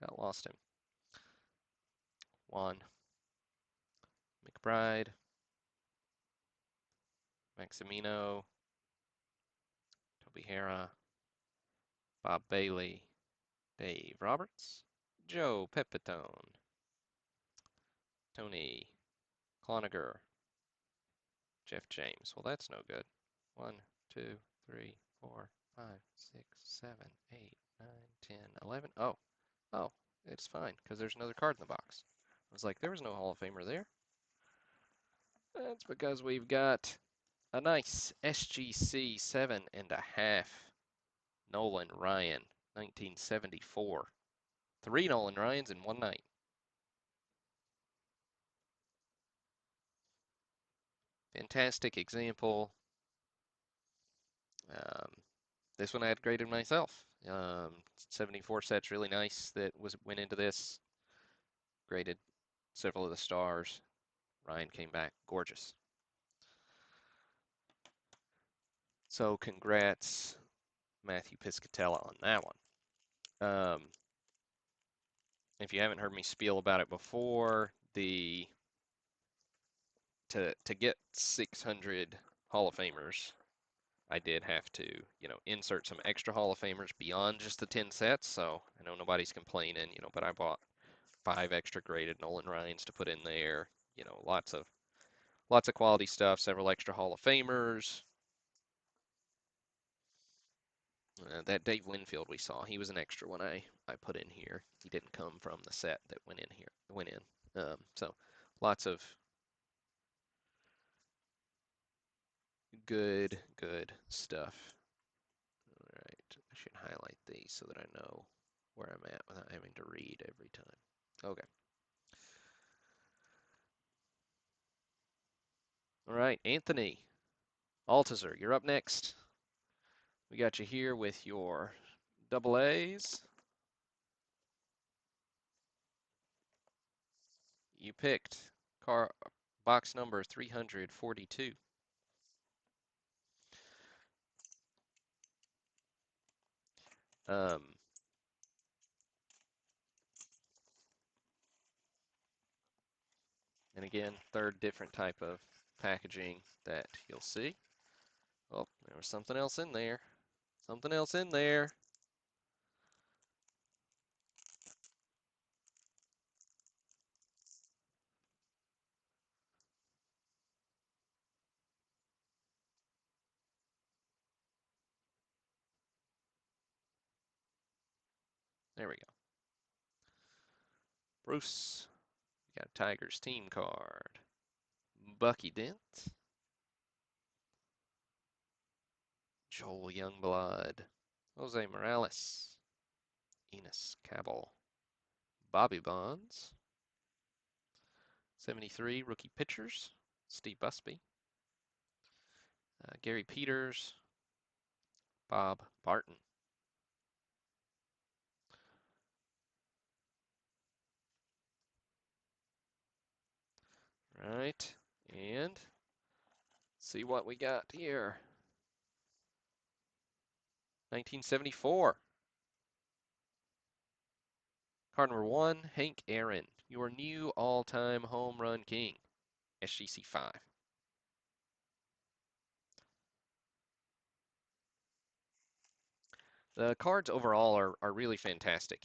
Got lost him. Juan McBride, Maximino, Toby Hara, Bob Bailey, Dave Roberts, Joe Pepitone, Tony Cloninger, Jeff James. Well, that's no good. 1, 2, 3, 4, 5, 6, 7, 8, 9, 10, 11. Oh, it's fine because there's another card in the box. I was like, there was no Hall of Famer there. That's because we've got a nice SGC 7.5 Nolan Ryan, 1974. 3 Nolan Ryans in one night. Fantastic example. Um, this one I had graded myself. 74 set's really nice that went into this. Graded several of the stars. Ryan came back gorgeous. So congrats, Matthew Piscatella, on that one. If you haven't heard me spiel about it before, to get 600 Hall of Famers, I did have to, insert some extra Hall of Famers beyond just the 10 sets. So I know nobody's complaining, but I bought 5 extra graded Nolan Ryans to put in there. Lots of quality stuff, several extra Hall of Famers. That Dave Winfield we saw, he was an extra one I put in here. He didn't come from the set that went in. So lots of good stuff. All right, I should highlight these so that I know where I'm at without having to read every time. Okay. All right, Anthony Altizer, you're up next. We got you here with your double A's. You picked box number 342. Um, and again, third different type of packaging that you'll see. Oh, there was something else in there. Something else in there. There we go. Bruce, you got a Tigers team card. Bucky Dent. Joel Youngblood. Jose Morales. Enos Cabell. Bobby Bonds. 73 rookie pitchers. Steve Busby. Gary Peters, Bob Barton. Right, and see what we got here. 1974. Card number 1, Hank Aaron, your new all-time home run king, SGC 5. The cards overall are really fantastic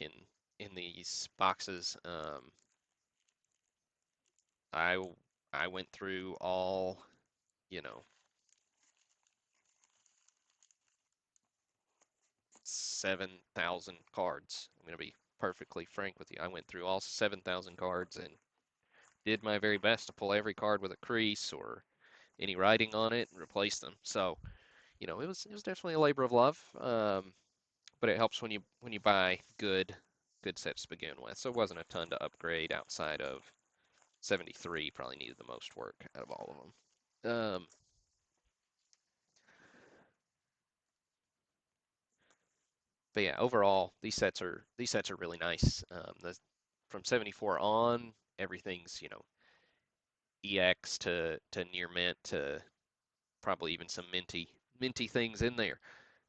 in these boxes. I I went through all, you know, 7,000 cards. I'm going to be perfectly frank with you. I went through all 7,000 cards and did my very best to pull every card with a crease or any writing on it and replace them. So, it was definitely a labor of love. But it helps when you buy good sets to begin with. So it wasn't a ton to upgrade outside of 73. Probably needed the most work out of all of them. But yeah, overall these sets are really nice. From 74 on, everything's EX to near mint to probably even some minty things in there.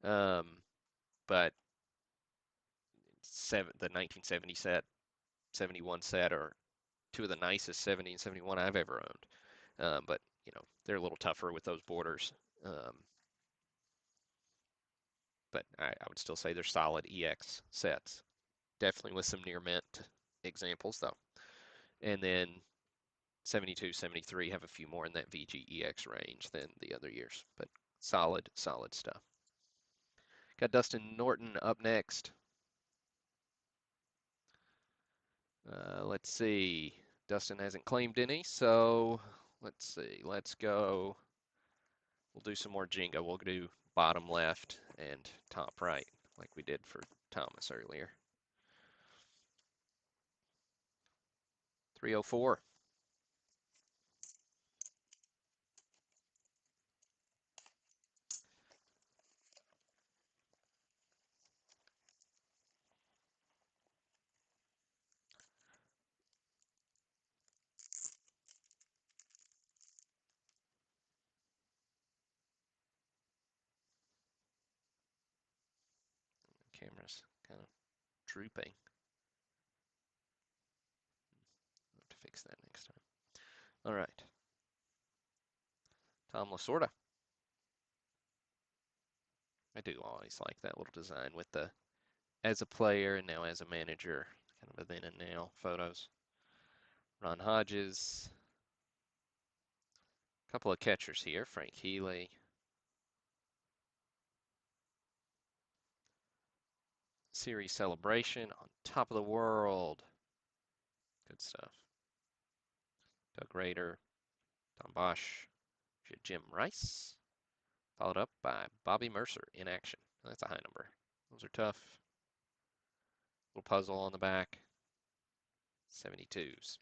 Um, but the 1970 set, 71 set are two of the nicest 70 and 71 I've ever owned. But they're a little tougher with those borders. Um, but I would still say they're solid EX sets. Definitely with some near mint examples though. And then 72, 73 have a few more in that VGEX range than the other years, but solid stuff. Got Dustin Norton up next. Let's see. Dustin hasn't claimed any, so let's see. Let's go. We'll do some more Jenga. We'll do bottom left and top right, like we did for Thomas earlier. 304. Camera's kind of drooping. I'll have to fix that next time. All right. Tom Lasorda. I do always like that little design with the as a player and now as a manager, kind of a then and now photos. Ron Hodges. A couple of catchers here. Frank Healy. Series celebration on top of the world. Good stuff. Doug Rader, Tom Bosch, Jim Rice, followed up by Bobby Mercer in action. That's a high number. Those are tough. Little puzzle on the back. 72s.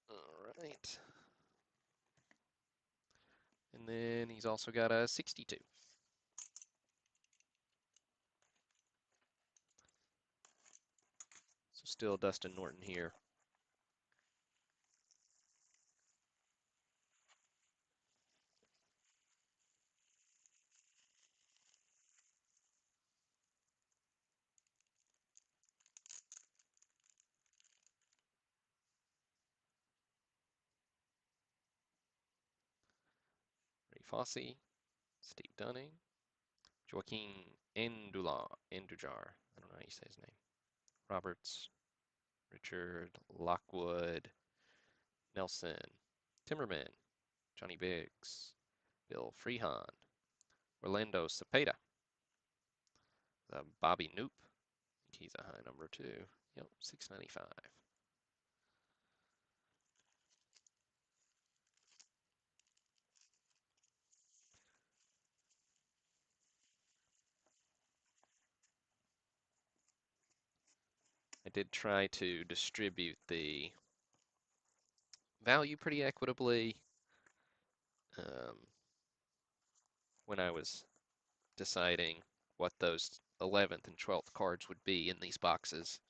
All right. And then he's also got a 62. So still Dustin Norton here. Ray Fosse, Steve Dunning, Joaquin Andujar. I don't know how you say his name. Roberts, Richard Lockwood, Nelson, Timmerman, Johnny Biggs, Bill Freehan, Orlando Cepeda, Bobby Noop. I think he's a high number too. Yep, 695. I did try to distribute the value pretty equitably. Um, when I was deciding what those 11th and 12th cards would be in these boxes,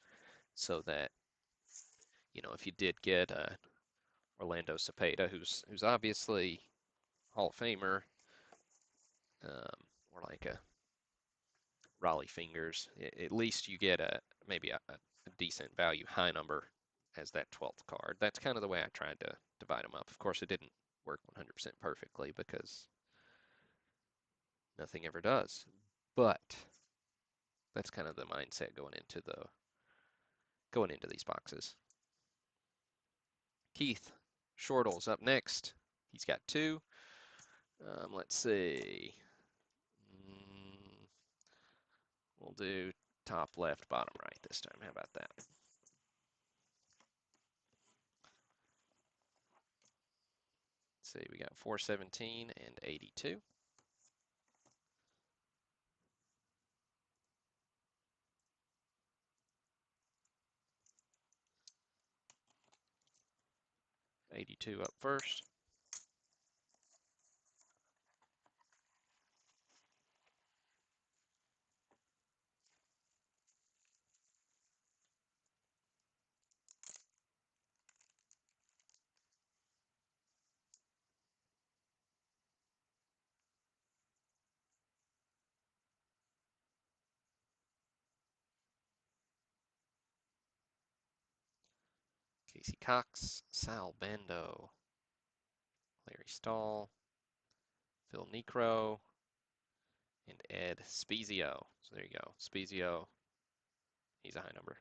so that, you know, if you did get Orlando Cepeda, who's obviously Hall of Famer, or like a Raleigh Fingers, at least you get maybe a decent value high number as that 12th card. That's kind of the way I tried to divide them up. Of course, it didn't work 100% perfectly because nothing ever does. But that's kind of the mindset going into these boxes. Keith Shortle's up next. He's got two. Let's see. We'll do top left, bottom right this time. How about that? Let's see, we got 417 and 82. '82 up first. Casey Cox, Sal Bando, Larry Stahl, Phil Necro, and Ed Spezio. So there you go. Spezio, he's a high number.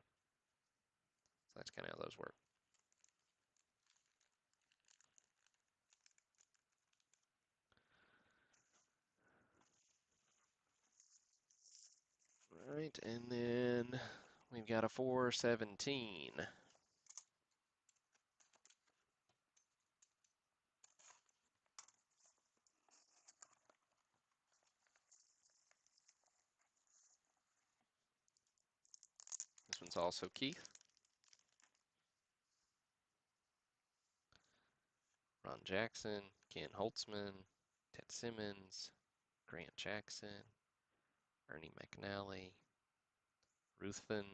So that's kind of how those work. All right, and then we've got a 417. This one's also Keith. Ron Jackson, Ken Holtzman, Ted Simmons, Grant Jackson, Ernie McNally, Ruthven,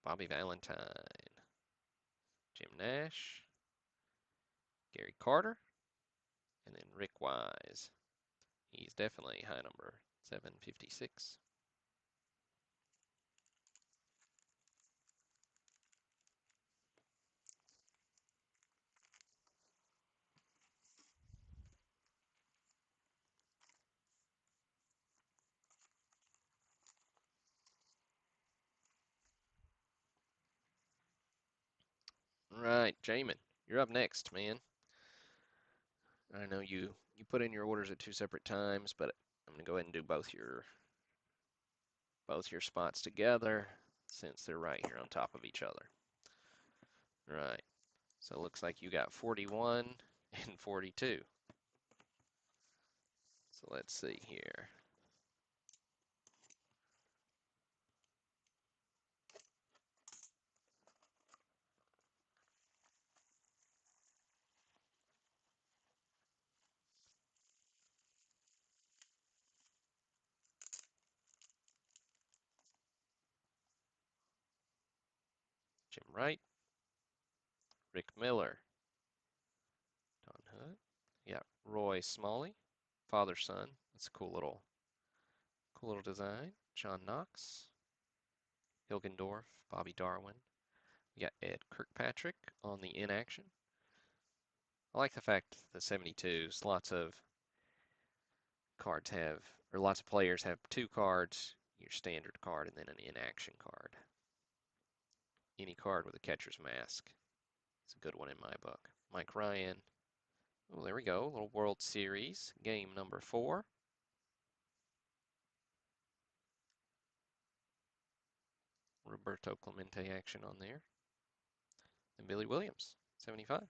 Bobby Valentine, Jim Nash, Gary Carter, and then Rick Wise. He's definitely high number 756. All right, Jamin, you're up next, man. I know you put in your orders at two separate times, but I'm gonna go ahead and do both your spots together since they're right here on top of each other. All right. So it looks like you got 41 and 42. So let's see here. Jim Wright, Rick Miller, Don Hood. Yeah, Roy Smalley, father son. That's a cool little design. John Knox, Hilgendorf, Bobby Darwin. We got Ed Kirkpatrick on the in action. I like the fact the 72s, lots of cards have, or lots of players have two cards, your standard card, and then an in action card. Any card with a catcher's mask. It's a good one in my book. Mike Ryan. Oh, there we go. A little World Series game number 4. Roberto Clemente action on there. And Billy Williams, 75.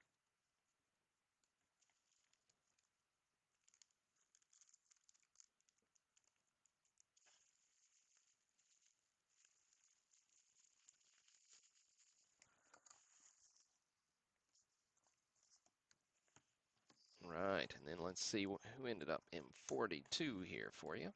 Let's see who ended up in 42 here for you.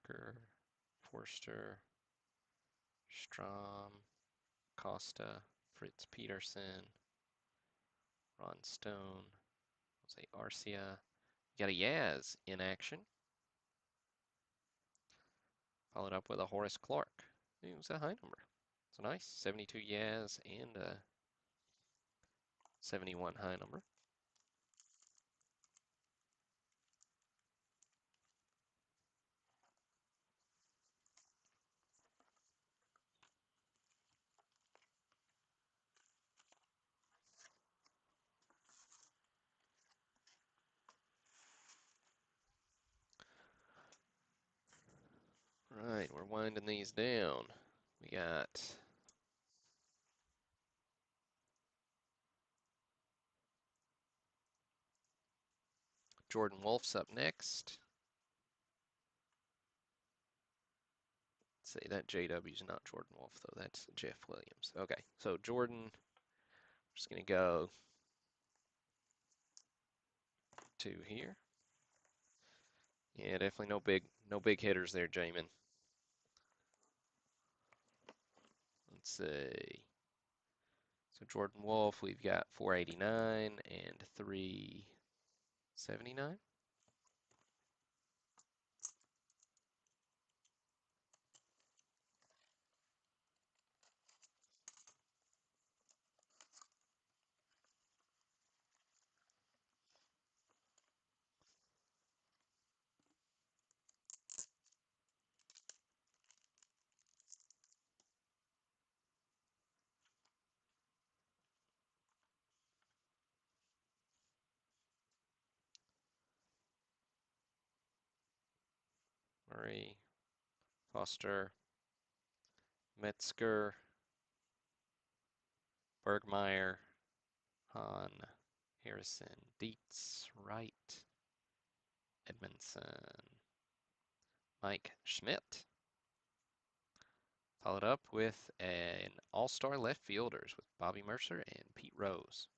Dierker, Forster, Strom, Costa, Fritz Peterson, Ron Stone, Jose Arcia. You got a Yaz in action. Followed up with a Horace Clark. It was a high number. So nice. 72 Yaz and a 71 high number. Right, we're winding these down. We got Jordan Wolf's up next. Let's see, that JW's not Jordan Wolf, though. That's Jeff Williams. Okay, so Jordan, just going to go to here. Yeah, definitely no big hitters there, Jamin. Let's see. So Jordan Wolf, we've got 489 and 379. Murray, Foster, Metzger, Bergmeyer, Hahn, Harrison, Dietz, Wright, Edmondson, Mike Schmidt. Followed up with an all-star left fielders with Bobby Mercer and Pete Rose.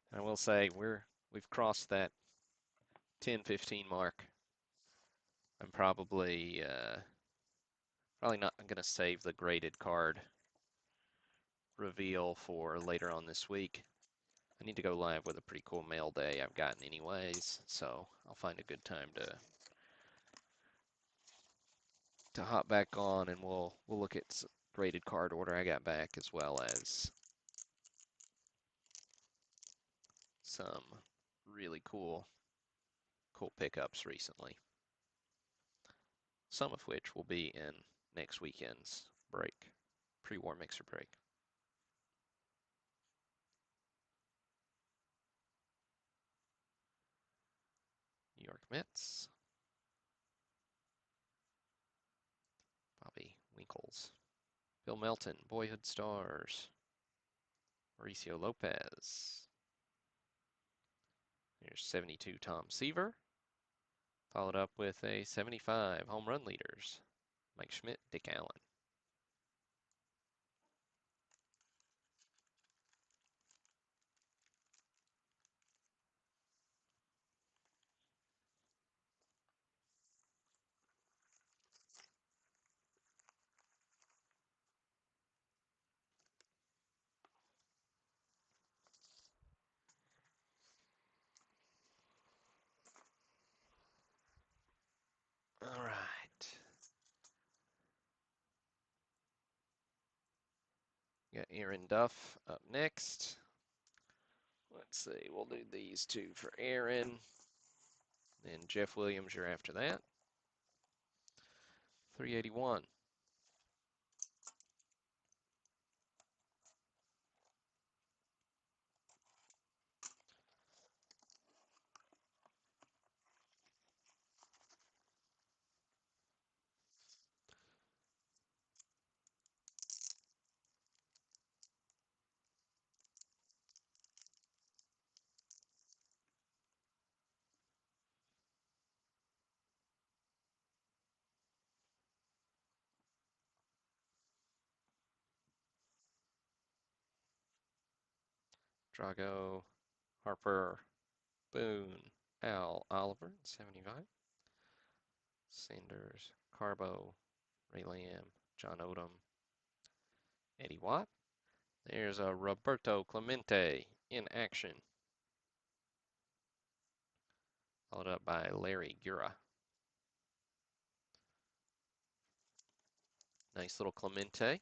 And I will say we've crossed that 10-15 mark. I'm probably not going to save the graded card reveal for later on this week. I need to go live with a pretty cool mail day I've gotten anyways, so I'll find a good time to hop back on, and we'll look at graded card order I got back, as well as some really cool pickups recently. Some of which will be in next weekend's break, pre-war mixer break. New York Mets. Bobby Winkles. Bill Melton, Boyhood Stars. Mauricio Lopez. Here's 72 Tom Seaver. Followed up with a 75 home run leaders. Mike Schmidt, Dick Allen. All right. Got Aaron Duff up next. Let's see, we'll do these two for Aaron. Then Jeff Williams, you're after that. 381. Drago, Harper, Boone, Al, Oliver, 75. Sanders, Carbo, Ray Lamb, John Odom, Eddie Watt. There's a Roberto Clemente in action. Followed up by Larry Gura. Nice little Clemente.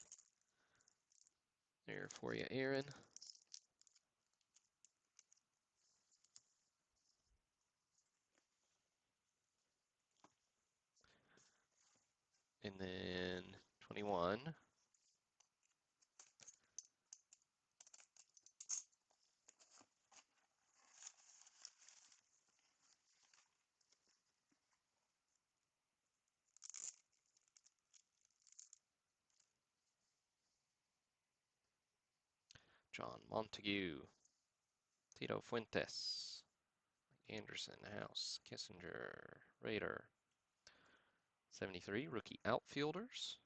There for you, Aaron. And then 21. John Montague, Tito Fuentes, Anderson, House, Kissinger, Raider. 73, rookie outfielders.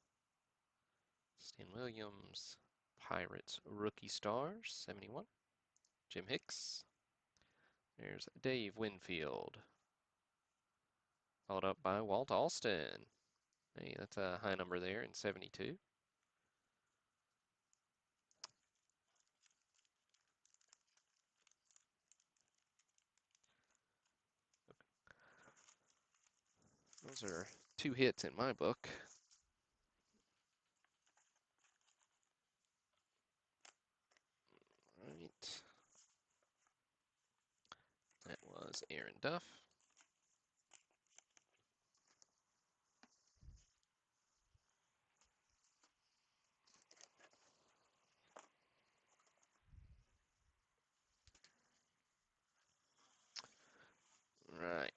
Stan Williams, Pirates, rookie stars, 71. Jim Hicks. There's Dave Winfield. Followed up by Walt Alston. Hey, that's a high number there in 72. Those are 2 hits in my book. Right. That was Aaron Duff. Right.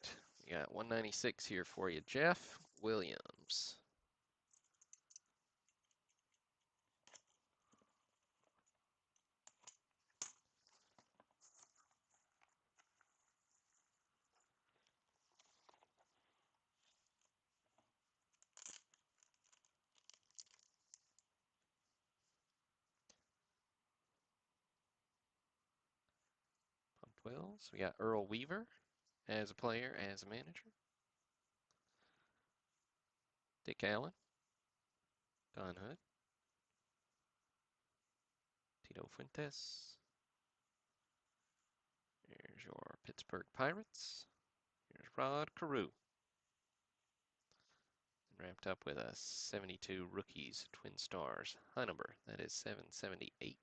We got 196 here for you, Jeff Williams. Pump Wells. We got Earl Weaver as a player, as a manager. Dick Allen. Don Hood. Tito Fuentes. Here's your Pittsburgh Pirates. Here's Rod Carew. Wrapped up with a 72 rookies, Twin Stars. High number, that is 778.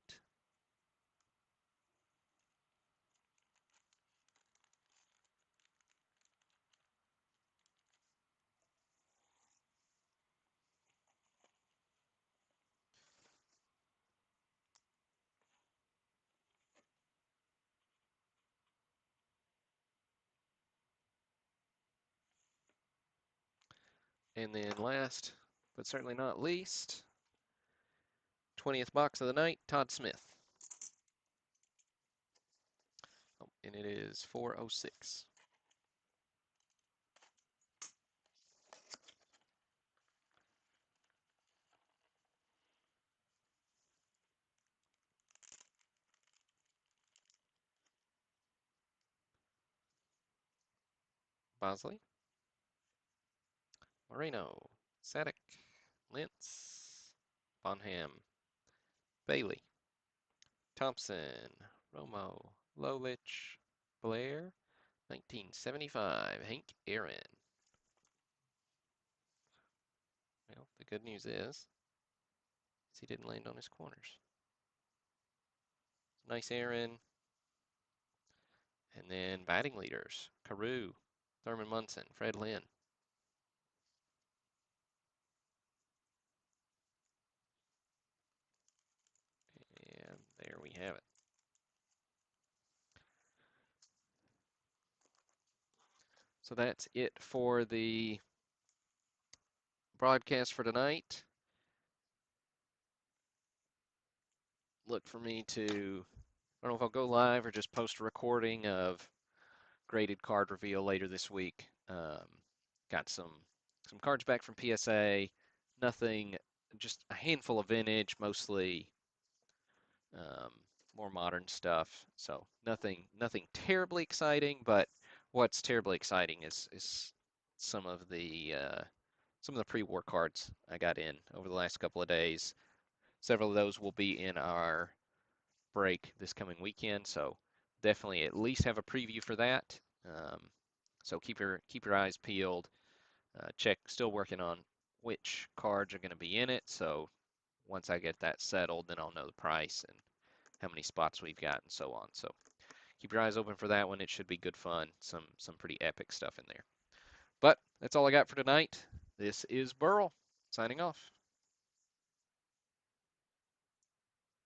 And then last, but certainly not least, 20th box of the night, Todd Smith. Oh, and it is 406. Bosley, Moreno, Sadek, Lentz, Bonham, Bailey, Thompson, Romo, Lolich, Blair, 1975, Hank Aaron. Well, the good news is he didn't land on his corners. Nice Aaron. And then batting leaders, Carew, Thurman Munson, Fred Lynn. And there we have it. So that's it for the broadcast for tonight. Look for me to, I don't know if I'll go live or just post a recording of graded card reveal later this week. Got some cards back from PSA. Nothing, just a handful of vintage, mostly more modern stuff. So nothing terribly exciting, but what's terribly exciting is some of the uh, some of the pre-war cards I got in over the last couple of days. Several of those will be in our break this coming weekend, so definitely at least have a preview for that. Um, so keep your eyes peeled. Still working on which cards are going to be in it. So once I get that settled, then I'll know the price and how many spots we've got and so on. So keep your eyes open for that one. It should be good fun. Some pretty epic stuff in there. But that's all I got for tonight. This is Burl signing off.